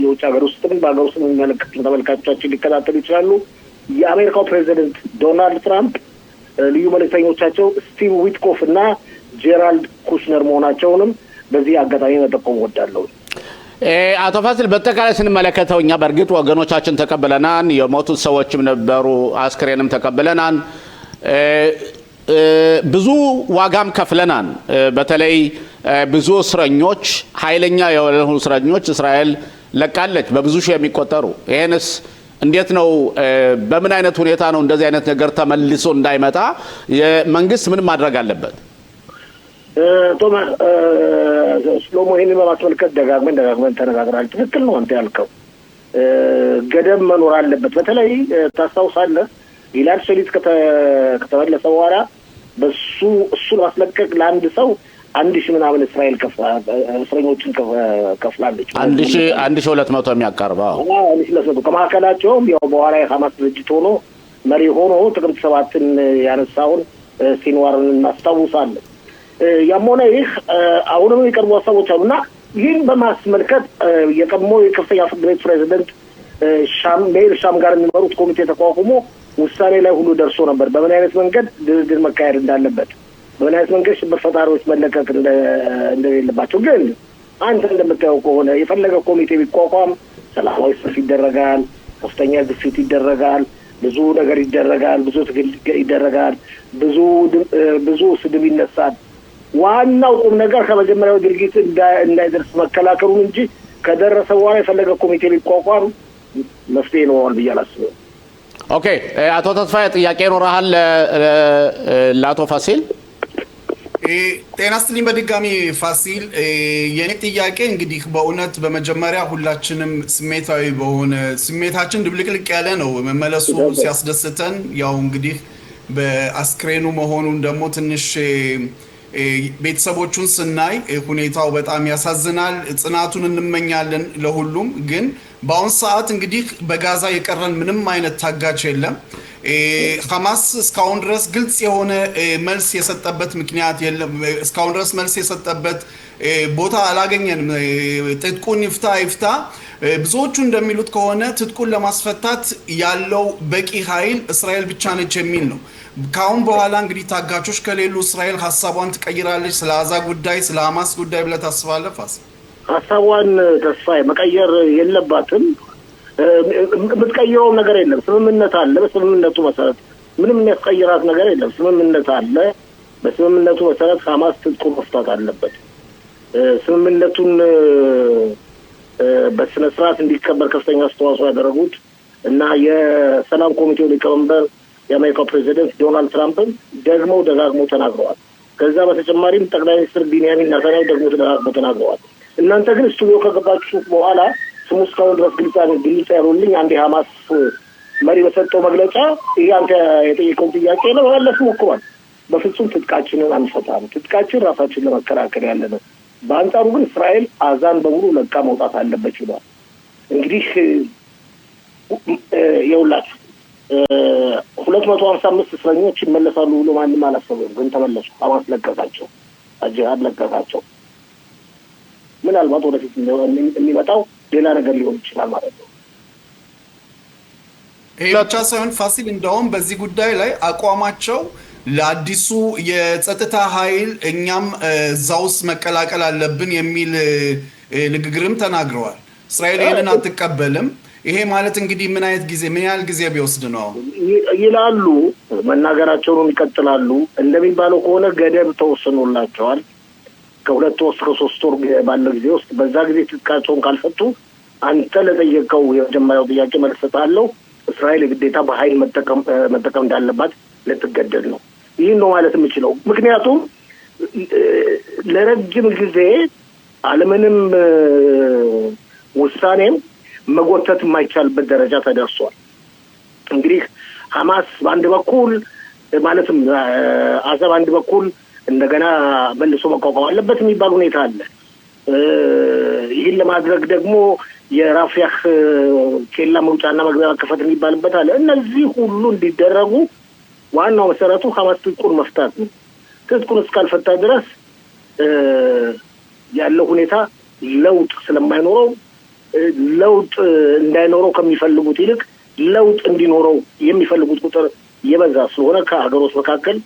የውጭ ሀገር ውስጥም በሀገር ውስጥ የሚመለከቱ ተመልካቾቻችን ሊከታተሉ ይችላሉ። የአሜሪካው ፕሬዚደንት ዶናልድ ትራምፕ ልዩ መልእክተኞቻቸው ስቲቭ ዊትኮፍ እና ጄራልድ ኩሽነር መሆናቸውንም በዚህ አጋጣሚ መጠቆም ወዳለሁ። አቶ ፋሲል በተቃለ ስንመለከተው እኛ በርግጥ ወገኖቻችን ተቀበለናል የሞቱት ሰዎችም ነበሩ አስክሬንም ተቀበለናል ብዙ ዋጋም ከፍለናል በተለይ ብዙ እስረኞች ኃይለኛ የሆኑ እስረኞች እስራኤል ለቃለች በብዙ ሺህ የሚቆጠሩ ይሄንስ እንዴት ነው በምን አይነት ሁኔታ ነው እንደዚህ አይነት ነገር ተመልሶ እንዳይመጣ የመንግስት ምን ማድረግ አለበት ቶማስ ስሎሞ ይሄንን በማስመልከት ደጋግመን ተነጋግረናል ትክክል ነው አንተ ያልከው ገደብ መኖር አለበት በተለይ ታስታውሳለህ ኢላል ሸሊት ከተመለሰ በኋላ እሱን ማስለቀቅ ለአንድ ሰው 1000 ምናምን እስራኤል እስረኞችን ከፍላለች 1200 የሚያቀርበው 1200 ከማከላቸውም ያው በኋላ የሐማስ ድርጅት ሆኖ መሪ ሆኖ ጥቅምት 7ን ያነሳውን ሲንዋርን እናስታውሳለን ያም ሆነ ይህ አሁንም የቀርቡ ሀሳቦች አሉና ይህን በማስመልከት የቀድሞ የከፍተኛ ፍርድ ቤት ፕሬዝዳንት ሻም ጋር የሚመሩት ኮሚቴ ተቋቁሞ ውሳኔ ላይ ሁሉ ደርሶ ነበር በምን አይነት መንገድ ድርድር መካሄድ እንዳለበት በምን አይነት መንገድ ሽብር ፈጣሪዎች መለቀቅ እንደሌለባቸው ግን አንተ እንደምታየው ከሆነ የፈለገ ኮሚቴ ቢቋቋም ሰላማዊ ሰልፍ ይደረጋል ከፍተኛ ግፊት ይደረጋል ብዙ ነገር ይደረጋል ብዙ ትግል ይደረጋል ብዙ ስድብ ይነሳል ዋናው ቁም ነገር ከመጀመሪያው ድርጊት እንዳይደርስ መከላከሉን እንጂ ከደረሰ በኋላ የፈለገ ኮሚቴ ቢቋቋም መፍትሄ ነው ብዬ አላስብም ኦኬ አቶ ተስፋዬ ጥያቄ ኖርሃል ለአቶ ፋሲል ጤና ይስጥልኝ በድጋሚ ፋሲል የኔ ጥያቄ እንግዲህ በእውነት በመጀመሪያ ሁላችንም ስሜታዊ በሆነ ስሜታችን ድብልቅልቅ ያለ ነው መመለሱ ሲያስደስተን ያው እንግዲህ በአስክሬኑ መሆኑን ደግሞ ትንሽ ቤተሰቦቹን ስናይ ሁኔታው በጣም ያሳዝናል ጽናቱን እንመኛለን ለሁሉም ግን በአሁን ሰዓት እንግዲህ በጋዛ የቀረን ምንም አይነት ታጋች የለም ሐማስ እስካሁን ድረስ ግልጽ የሆነ መልስ የሰጠበት ምክንያት የለም እስካሁን ድረስ መልስ የሰጠበት ቦታ አላገኘንም ትጥቁን ይፍታ ብዙዎቹ እንደሚሉት ከሆነ ትጥቁን ለማስፈታት ያለው በቂ ኃይል እስራኤል ብቻ ነች የሚል ነው ካሁን በኋላ እንግዲህ ታጋቾች ከሌሉ እስራኤል ሐሳቧን ትቀይራለች ስለ አዛ ጉዳይ ስለ ሐማስ ጉዳይ ብለህ ታስባለህ ፋሲል ሐሳቧን ተስፋዬ መቀየር የለባትም የምትቀይረው ነገር የለም ስምምነት አለ በስምምነቱ መሰረት ምንም የሚያስቀይራት ነገር የለም ስምምነት አለ በስምምነቱ መሰረት ሐማስ ትጥቁን መፍታት አለበት ስምምነቱን በስነ ስርዓት እንዲከበር ከፍተኛ አስተዋጽኦ ያደረጉት እና የሰላም ኮሚቴው ሊቀመንበር የአሜሪካው ፕሬዝዳንት ዶናልድ ትራምፕ ደጋግሞ ተናግረዋል ከዛ በተጨማሪም ጠቅላይ ሚኒስትር ቢንያሚን ኔታንያሁ ደግሞ ደጋግሞ ተናግረዋል እናንተ ግን ስቱዲዮ ከገባችሁ በኋላ ስሙስካውን ድረስ ግልጽ ያሉልኝ አንድ ሐማስ መሪ በሰጠው መግለጫ ያንተ የጠየቀው ጥያቄ ነው መመለስ ሞክሯል በፍጹም ትጥቃችንን አንፈታም ትጥቃችን ራሳችን ለመከላከል ያለ ነው በአንጻሩ ግን እስራኤል አዛን በሙሉ ለቃ መውጣት አለበት ይላል እንግዲህ የውላችሁ 255 እስረኞች ይመለሳሉ ብሎ ማንም አላሰበም ግን ተመለሱ ሐማስ ለቀቃቸው አጅሃድ ለቀቃቸው ምናልባት ወደፊት የሚመጣው ሌላ ነገር ሊሆን ይችላል ማለት ነው ብቻ ሳይሆን ፋሲል እንደውም በዚህ ጉዳይ ላይ አቋማቸው ለአዲሱ የጸጥታ ኃይል እኛም ዛውስ መቀላቀል አለብን የሚል ንግግርም ተናግረዋል እስራኤል ይሄንን አትቀበልም ይሄ ማለት እንግዲህ ምን ያህል ጊዜ ቢወስድ ነው ይላሉ መናገራቸውን ይቀጥላሉ እንደሚባለው ከሆነ ገደብ ተወስኖላቸዋል ከሁለት ወር እስከ 3 ወር ባለው ጊዜ ውስጥ በዛ ጊዜ ትጥቃቸውን ካልፈቱ አንተ ለጠየቀው የመጀመሪያው ጥያቄ መልስ ሰጣለሁ እስራኤል ግዴታ በኃይል መጠቀም እንዳለባት ልትገደድ ነው ይህን ነው ማለት የምችለው ምክንያቱም ለረጅም ጊዜ ዓለምንም ውሳኔም መጎተት የማይቻልበት ደረጃ ተደርሷል እንግዲህ ሐማስ በአንድ በኩል ማለትም አዛብ አንድ በኩል እንደገና መልሶ መቋቋም አለበት የሚባል ሁኔታ አለ ይህን ለማድረግ ደግሞ የራፊያህ ኬላ መውጫና መግቢያ መከፈት የሚባልበት አለ እነዚህ ሁሉ እንዲደረጉ ዋናው መሰረቱ ሐማስ ትጥቁን መፍታት ነው ትጥቁን እስካልፈታ ድረስ ያለው ሁኔታ ለውጥ ስለማይኖረው ለውጥ እንዳይኖረው ከሚፈልጉት ይልቅ ለውጥ እንዲኖረው የሚፈልጉት ቁጥር የበዛ ስለሆነ ከሀገሮች መካከል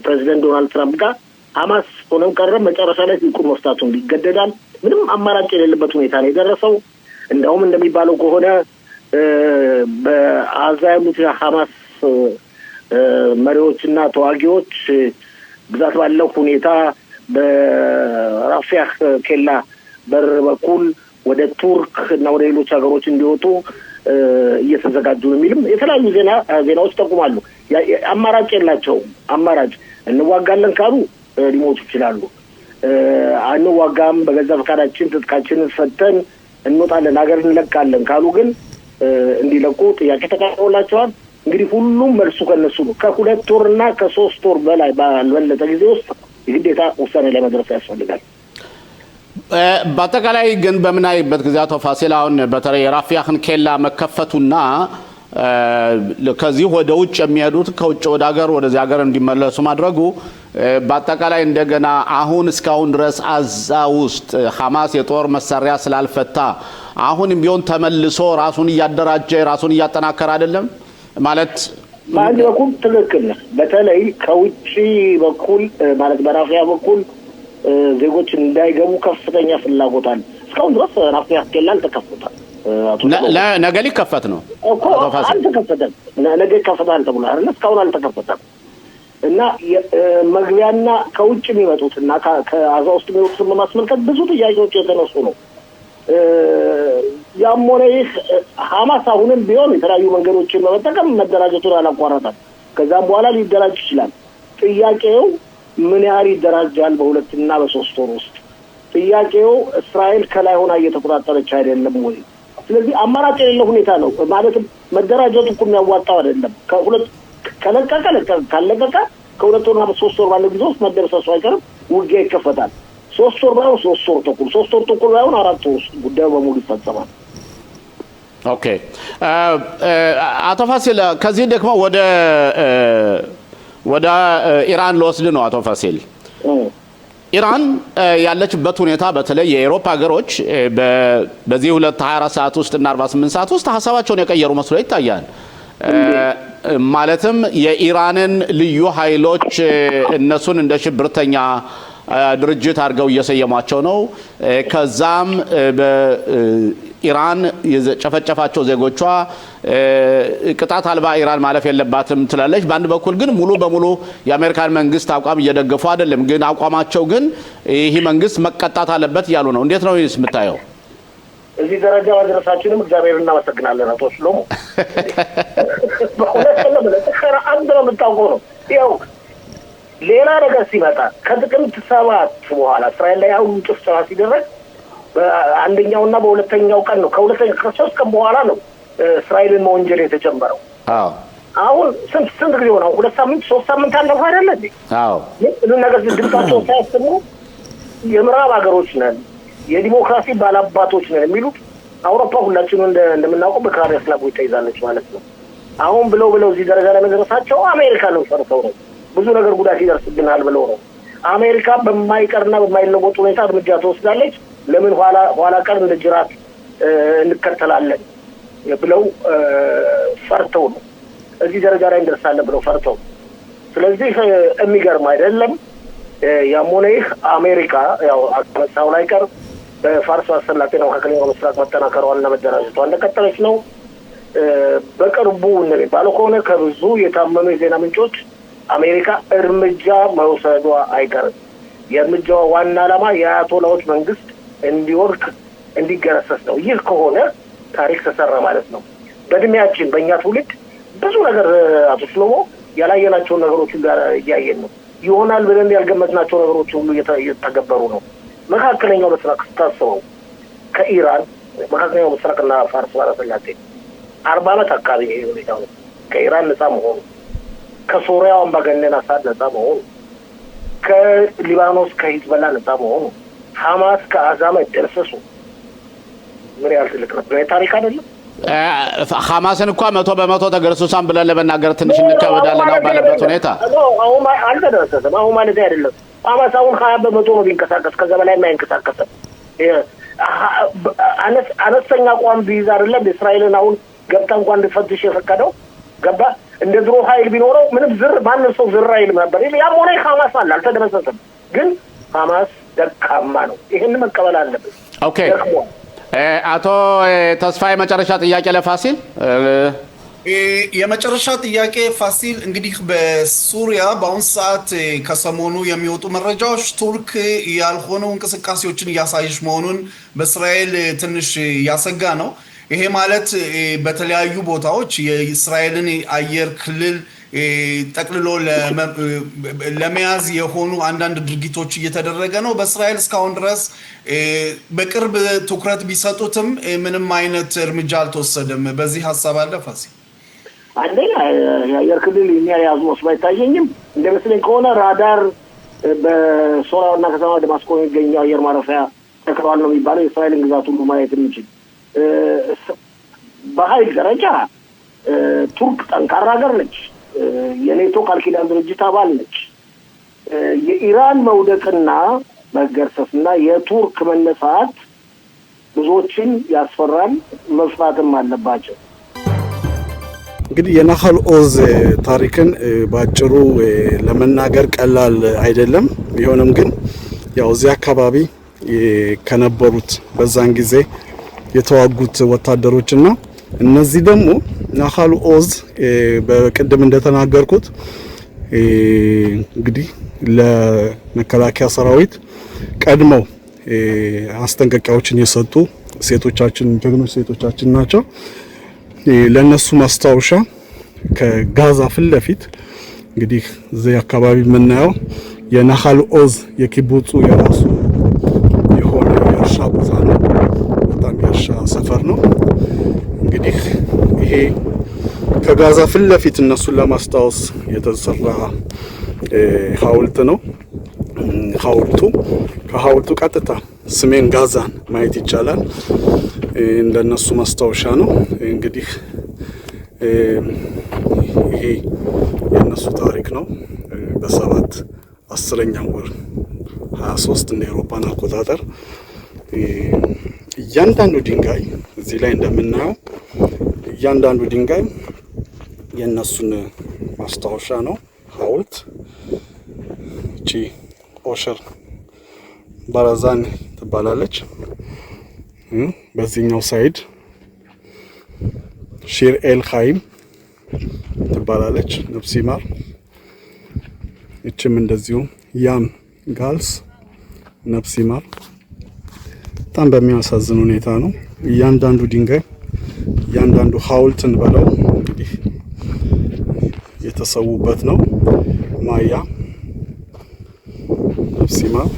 ፕሬዝዳንት ዶናልድ ትራምፕ ጋር ሐማስ ሆነም ቀረም መጨረሻ ላይ ሊቁም ወስታቱን ይገደዳል። ምንም አማራጭ የሌለበት ሁኔታ ነው የደረሰው። እንደውም እንደሚባለው ከሆነ በአዛ ያሉት ሐማስ መሪዎችና ተዋጊዎች ብዛት ባለው ሁኔታ በራፊያህ ኬላ በር በኩል ወደ ቱርክ እና ወደ ሌሎች ሀገሮች እንዲወጡ እየተዘጋጁ ነው የሚልም የተለያዩ ዜናዎች ጠቁማሉ። አማራጭ የላቸውም። አማራጭ እንዋጋለን ካሉ ሊሞቱ ይችላሉ። አንዋጋም በገዛ ፈቃዳችን ትጥቃችንን ፈተን እንወጣለን ሀገር እንለቃለን ካሉ ግን እንዲለቁ ጥያቄ ተቀርቦላቸዋል። እንግዲህ ሁሉም መልሱ ከነሱ ነው። ከ2 ወርና ከ3 ወር በላይ ባልበለጠ ጊዜ ውስጥ የግዴታ ውሳኔ ላይ መድረስ ያስፈልጋል። በአጠቃላይ ግን በምናይበት ጊዜ አቶ ፋሲል አሁን በተለይ ራፊያህን ኬላ መከፈቱና ከዚህ ወደ ውጭ የሚሄዱት ከውጭ ወደ ሀገር ወደዚህ ሀገር እንዲመለሱ ማድረጉ በአጠቃላይ እንደገና አሁን እስካሁን ድረስ አዛ ውስጥ ሐማስ የጦር መሳሪያ ስላልፈታ አሁንም ቢሆን ተመልሶ ራሱን እያደራጀ ራሱን እያጠናከረ አይደለም ማለት በአንድ በኩል ትክክል ነው። በተለይ ከውጭ በኩል ማለት በራፊያ በኩል ዜጎች እንዳይገቡ ከፍተኛ ፍላጎት አለ። እስካሁን ድረስ ራፊያ ኬላ አልተከፈተም። ነገ ሊከፈት ነው እኮ አልተከፈተም። ነገ ይከፈታል ተብሎ አይደል? እስካሁን አልተከፈተም እና መግቢያና ከውጭ የሚመጡትና ከአዛ ውስጥ የሚወጡትን በማስመልከት ብዙ ጥያቄዎች የተነሱ ነው። ያም ሆነ ይህ ሐማስ አሁንም ቢሆን የተለያዩ መንገዶችን በመጠቀም መደራጀቱን አላቋረጠም። ከዛም በኋላ ሊደራጅ ይችላል። ጥያቄው ምን ያህል ይደራጃል በ2 እና በ3 ወር ውስጥ? ጥያቄው እስራኤል ከላይ ሆና እየተቆጣጠረች አይደለም ወይ? ስለዚህ አማራጭ የሌለው ሁኔታ ነው ማለት መደራጀቱ እኮ የሚያዋጣው አይደለም። ከለቀቀ ካለቀቀ ከ2 ወርና በ3 ወር ባለው ጊዜ ውስጥ መደረሱ አይቀርም። ውጊያ ይከፈታል። 3 ወር ባይሆን 3 ወር ተኩል 3 ወር ተኩል ባይሆን 4 ወር ውስጥ ጉዳዩ በሙሉ ይፈጸማል። ኦኬ አቶ ፋሲል ከዚህ ደግሞ ወደ ኢራን ልወስድ ነው። አቶ ፋሲል ኢራን ያለችበት ሁኔታ በተለይ የአውሮፓ ሀገሮች በዚህ 24 ሰዓት ውስጥ እና 48 ሰዓት ውስጥ ሀሳባቸውን የቀየሩ መስሎ ይታያል። ማለትም የኢራንን ልዩ ኃይሎች እነሱን እንደ ሽብርተኛ ድርጅት አድርገው እየሰየሟቸው ነው። ከዛም ኢራን የጨፈጨፋቸው ዜጎቿ ቅጣት አልባ ኢራን ማለፍ የለባትም ትላለች። በአንድ በኩል ግን ሙሉ በሙሉ የአሜሪካን መንግስት አቋም እየደገፉ አይደለም። ግን አቋማቸው ግን ይህ መንግስት መቀጣት አለበት እያሉ ነው። እንዴት ነው ይህስ የምታየው? እዚህ ደረጃ ማድረሳችንም እግዚአብሔር እናመሰግናለን። አቶ ሽሎሞ አንድ ነው የምታውቀው ነው። ያው ሌላ ነገር ሲመጣ ከጥቅምት 7 በኋላ እስራኤል ላይ አሁን ጭፍጨፋ ሲደረግ በአንደኛውና በሁለተኛው ቀን ነው ከ3 ቀን በኋላ ነው እስራኤልን መወንጀል የተጀመረው። አሁን ስንት ጊዜ ሆነው 2 ሳምንት 3 ሳምንት አለፈ አይደል እንዴ? ሁሉ ነገር ድምጻቸው ሳያሰሙ የምዕራብ ሀገሮች ነን የዲሞክራሲ ባላባቶች ነን የሚሉት አውሮፓ ሁላችንም እንደምናውቀው በካሪያ ስላቦች ተይዛለች ማለት ነው። አሁን ብለው እዚህ ደረጃ ላይ መድረሳቸው አሜሪካ ነው ፈርተው ነው ብዙ ነገር ጉዳት ይደርስብናል ብለው ነው። አሜሪካ በማይቀርና በማይለወጥ ሁኔታ እርምጃ ትወስዳለች። ለምን ኋላ ቀር እንደ ጅራት እንከተላለን ብለው ፈርተው ነው እዚህ ደረጃ ላይ እንደርሳለን ብለው ፈርተው። ስለዚህ የሚገርም አይደለም። ያም ሆነ ይህ አሜሪካ ያው አቀሳው ላይ ቀር በፋርስ አሰላጤና መካከለኛው ምስራቅ መጠናከሯንና መደራጀቷን እንደቀጠለች ነው። በቅርቡ እንደሚባለው ከሆነ ከብዙ የታመኑ የዜና ምንጮች አሜሪካ እርምጃ መውሰዷ አይቀርም። የእርምጃዋ ዋና ዓላማ የአያቶላዎች መንግስት እንዲወርቅ እንዲገረሰስ ነው። ይህ ከሆነ ታሪክ ተሰራ ማለት ነው። በእድሜያችን በእኛ ትውልድ ብዙ ነገር አቶ ሽሎሞ ያላየናቸውን ነገሮች ጋር እያየን ነው። ይሆናል ብለን ያልገመትናቸው ነገሮች ሁሉ እየተገበሩ ነው። መካከለኛው ምስራቅ ስታስበው ከኢራን መካከለኛው ምስራቅና ፋርስ ባለሰላጤ 40 ዓመት አካባቢ ይሄ ሁኔታ ነው። ከኢራን ነፃ መሆኑ፣ ከሶሪያው አምባገነን አሳድ ነፃ መሆኑ፣ ከሊባኖስ ከሂዝቦላ ነፃ መሆኑ፣ ሐማስ ከአዛ መደምሰሱ ምን ያህል ትልቅ ነው? ታሪክ አይደለም? ሐማስን እንኳን 100% ተገርሶሳን ብለን ለመናገር ትንሽ እንከብዳለን ነው ባለበት ሁኔታ። አሁን አልተደረሰም። አሁን ማለት አይደለም። ሐማስ አሁን 20% ነው ቢንቀሳቀስ፣ ከዛ በላይ የማይንቀሳቀስም። አነስተኛ አቋም ቢይዝ አይደለም እስራኤልን አሁን ገብታ እንኳን እንድትፈትሽ የፈቀደው ገባ። እንደ ድሮ ኃይል ቢኖረው ምንም ማንም ሰው ዝር አይልም ነበር። ያም ሆነ ሐማስ አለ አልተደረሰም። ግን ሐማስ ደካማ ነው። ይሄን መቀበል አለበት። ኦኬ አቶ ተስፋዬ መጨረሻ ጥያቄ ለፋሲል የመጨረሻ ጥያቄ ፋሲል እንግዲህ በሱሪያ በአሁን ሰዓት ከሰሞኑ የሚወጡ መረጃዎች ቱርክ ያልሆኑ እንቅስቃሴዎችን እያሳየች መሆኑን በእስራኤል ትንሽ ያሰጋ ነው። ይሄ ማለት በተለያዩ ቦታዎች የእስራኤልን አየር ክልል ጠቅልሎ ለመያዝ የሆኑ አንዳንድ ድርጊቶች እየተደረገ ነው። በእስራኤል እስካሁን ድረስ በቅርብ ትኩረት ቢሰጡትም ምንም አይነት እርምጃ አልተወሰደም። በዚህ ሀሳብ አለ ፋሲል? አንደኛ የአየር ክልል የሚያያዙ መስሎ አይታየኝም። እንደመስለኝ ከሆነ ራዳር በሶሪያ ዋና ከተማ ደማስቆ የሚገኘው አየር ማረፊያ ተከሏል ነው የሚባለው። የእስራኤልን ግዛት ሁሉ ማየት የሚችል በኃይል ደረጃ ቱርክ ጠንካራ ሀገር ነች። የኔቶ ቃል ኪዳን ድርጅት አባል ነች። የኢራን መውደቅና መገርሰስና የቱርክ መነሳት ብዙዎችን ያስፈራል፣ መፍራትም አለባቸው። እንግዲህ የናህል ኦዝ ታሪክን ባጭሩ ለመናገር ቀላል አይደለም። ቢሆንም ግን ያው እዚህ አካባቢ ከነበሩት በዛን ጊዜ የተዋጉት ወታደሮችና እነዚህ ደግሞ ናህል ኦዝ በቅድም እንደተናገርኩት እንግዲህ ለመከላከያ ሰራዊት ቀድመው አስጠንቀቂያዎችን የሰጡ ጀግኖች ሴቶቻችን ናቸው። ለነሱ ማስታወሻ ከጋዛ ፊት ለፊት እንግዲህ እዚህ አካባቢ የምናየው የናህል ኦዝ የኪቡጹ የራሱ የሆነ የእርሻ ቦታ ነው። በጣም የእርሻ ሰፈር ነው። እንግዲህ ይሄ ከጋዛ ፊት ለፊት እነሱን ለማስታወስ የተሰራ ሐውልት ነው። ከሐውልቱ ቀጥታ ሰሜን ጋዛን ማየት ይቻላል። እንደነሱ ማስታወሻ ነው። እንግዲህ ይሄ የነሱ ታሪክ ነው። በ7 10ኛው ወር 23 እንደ አውሮፓን አቆጣጠር እያንዳንዱ ድንጋይ እዚህ ላይ እንደምናየው እያንዳንዱ ድንጋይ የነሱን ማስታወሻ ነው። ሐውልት እቺ ኦሸር ባራዛን ትባላለች። በዚህኛው ሳይድ ሺር ኤል ኻይም ትባላለች። ነፍስ ይማር። እችም እንደዚሁ ያም ጋልስ ነፍስ ይማር። በጣም በሚያሳዝን ሁኔታ ነው። እያንዳንዱ ድንጋይ እያንዳንዱ ሐውልትን በለው እንግዲህ የተሰዉበት ነው። ማያ ነፍስ ይማር።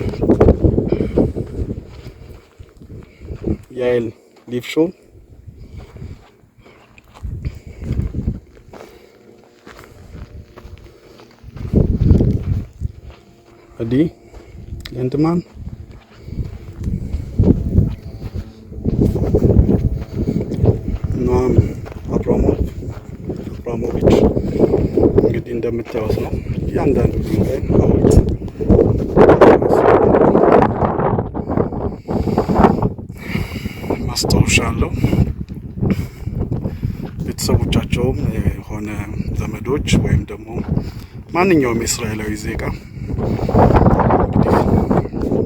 ያይል ሊፍሾ አዲ ለንድማን ኖም አብራሞቪች እንግዲህ እንደምታዩት ነው። እያንዳንዱ ድንጋይ ሐውልት ማስታወሻ አለው። ቤተሰቦቻቸውም የሆነ ዘመዶች ወይም ደግሞ ማንኛውም የእስራኤላዊ ዜጋ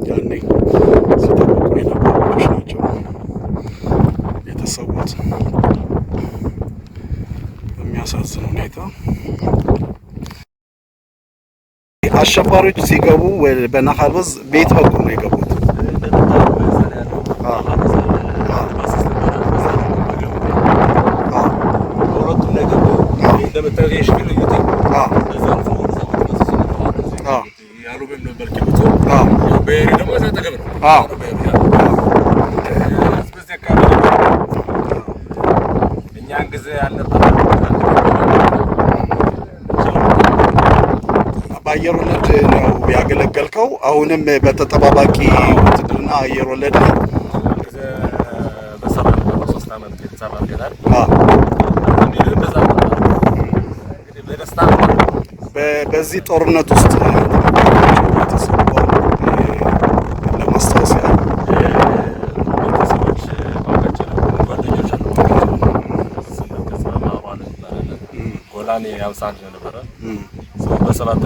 ያኔ ሲጠብቁ የነበሩ ልጆች ናቸው የተሰዉት። በሚያሳዝን ሁኔታ አሸባሪዎች ሲገቡ በናህል ኦዝ ቤት በኩል ነው የገቡት። በአየር ወለድ ነው ያገለገልከው። አሁንም በተጠባባቂ ውትድርና አየር ወለድ ነው። በዚህ ጦርነት ውስጥ ለማስታወስ ያህል ጎላኔ ያምሳል ነበረ። በሰባት